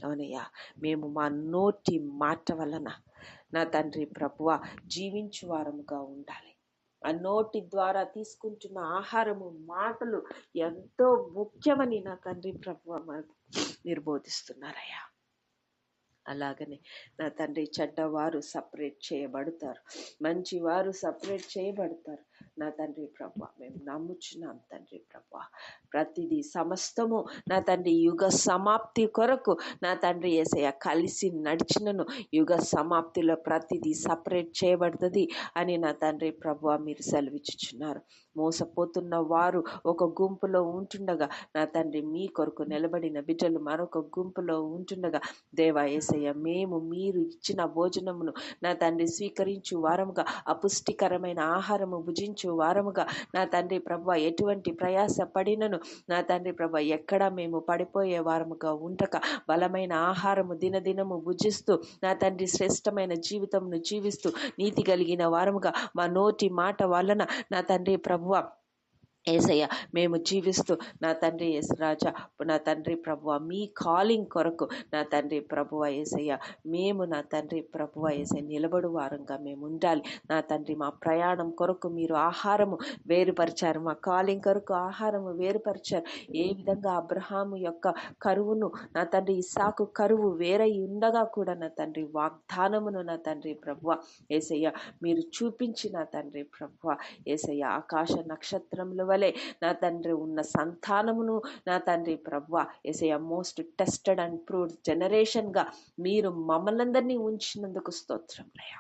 అవునయ్యా మేము మా నోటి మాట వలన నా తండ్రి ప్రభువా జీవించు వారముగా ఉండాలి. ఆ నోటి ద్వారా తీసుకుంటున్న ఆహారము మాటలు ఎంతో ముఖ్యమని నా తండ్రి ప్రభువా మీరు బోధిస్తున్నారయ్యా. అలాగనే నా తండ్రి చెడ్డవారు సపరేట్ చేయబడతారు, మంచివారు సపరేట్ చేయబడతారు. నా తండ్రి ప్రభువా మేము నమ్ముచున్నాం తండ్రి ప్రభువా. ప్రతిదీ సమస్తము నా తండ్రి యుగ సమాప్తి కొరకు నా తండ్రి యేసయ్య కలిసి నడిచినను యుగ సమాప్తిలో ప్రతిదీ సపరేట్ చేయబడుతుంది అని నా తండ్రి ప్రభువా మీరు సెలవిచ్చుచున్నారు. మోసపోతున్న వారు ఒక గుంపులో ఉంటుండగా నా తండ్రి మీ కొరకు నిలబడిన బిడ్డలు మరొక గుంపులో ఉంటుండగా దేవా యేసయ్య మేము మీరు ఇచ్చిన భోజనమును నా తండ్రి స్వీకరించు వారముగా, అపుష్టికరమైన ఆహారము భుజించు వారముగా నా తండ్రి ప్రభువా ఎటువంటి ప్రయాస పడినను నా తండ్రి ప్రభువా ఎక్కడ మేము పడిపోయే వారముగా ఉండక బలమైన ఆహారము దినదినము భుజిస్తూ నా తండ్రి శ్రేష్టమైన జీవితంను జీవిస్తూ నీతి కలిగిన వారముగా మా నోటి మాట వలన నా తండ్రి ప్రభువా యేసయ్య మేము జీవిస్తూ నా తండ్రి యేసురాజా నా తండ్రి ప్రభువా మీ కాలింగ్ కొరకు నా తండ్రి ప్రభువా యేసయ్య మేము నా తండ్రి ప్రభువా యేసయ్య నిలబడు వారంగా మేము ఉండాలి. నా తండ్రి మా ప్రయాణం కొరకు మీరు ఆహారము వేరుపరిచారు, మా కాలింగ్ కొరకు ఆహారము వేరుపరిచారు. ఏ విధంగా అబ్రహాము యొక్క కరువును నా తండ్రి ఇస్సాకు కరువు వేరై ఉండగా కూడా నా తండ్రి వాగ్దానమును నా తండ్రి ప్రభువా యేసయ్య మీరు చూపించి నా తండ్రి ప్రభువా యేసయ్య ఆకాశ నక్షత్రముల వలె నా తండ్రి ఉన్న సంతానమును నా తండ్రి ప్రభువా యేసయ్య most tested and proved generation గా మీరు మమ్మల్ందరినీ ఉంచినందుకు స్తోత్రములయ్యా.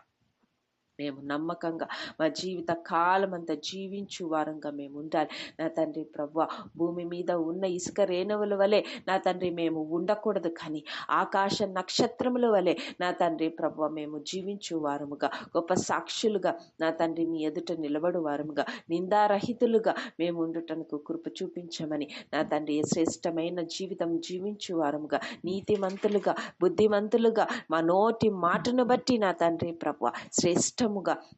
మేము నమ్మకంగా మా జీవిత కాలం అంతా జీవించు వారంగా మేము ఉండాలి. నా తండ్రి ప్రభువా భూమి మీద ఉన్న ఇసుక రేణువుల వలె నా తండ్రి మేము ఉండకూడదు, కానీ ఆకాశ నక్షత్రముల వలె నా తండ్రి ప్రభువా మేము జీవించు వారముగా, గొప్ప సాక్షులుగా నా తండ్రి మీ ఎదుట నిలబడు వారముగా, నిందారహితులుగా మేము ఉండుటకు కృప చూపించమని నా తండ్రి శ్రేష్టమైన జీవితం జీవించు వారముగా, నీతిమంతులుగా బుద్ధిమంతులుగా మా నోటి మాటను బట్టి నా తండ్రి ప్రభువా శ్రేష్ఠముగా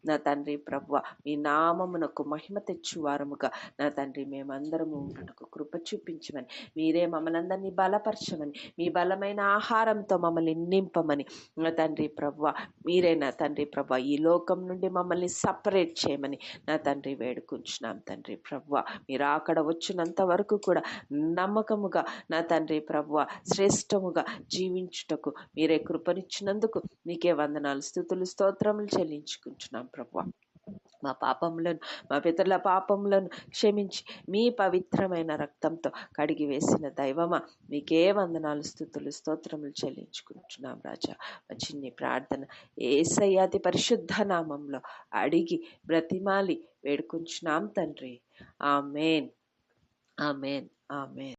నా తండ్రి ప్రభువా మీ నామమునకు మహిమ తెచ్చువారముగా నా తండ్రి మేమందరము ఉండుటకు కృప చూపించమని, మీరే మమ్మల్ని అందరినీ బలపరచమని, మీ బలమైన ఆహారంతో మమ్మల్ని నింపమని నా తండ్రి ప్రభువా మీరే నా తండ్రి ప్రభువా ఈ లోకం నుండి మమ్మల్ని సపరేట్ చేయమని నా తండ్రి వేడుకుంటున్నాం. తండ్రి ప్రభువా మీరు అక్కడ వచ్చినంత వరకు కూడా నమ్మకముగా నా తండ్రి ప్రభువా శ్రేష్టముగా జీవించుటకు మీరే కృపనిచ్చినందుకు మీకే వందనాలు, స్తుతులు, స్తోత్రములు చెల్లించుకుంటున్నాం ప్రభువా. మా పాపములను మా పితరుల పాపములను క్షమించి మీ పవిత్రమైన రక్తంతో కడిగి వేసిన దైవమా మీకే వందనాలు, స్తుతులు, స్తోత్రములు చెల్లించుకుంటున్నాం రాజా. మా చిన్ని ప్రార్థన యేసయ్య అతి పరిశుద్ధ నామంలో అడిగి బ్రతిమాలి వేడుకుంటున్నాం తండ్రి. ఆమేన్, ఆమేన్, ఆమేన్.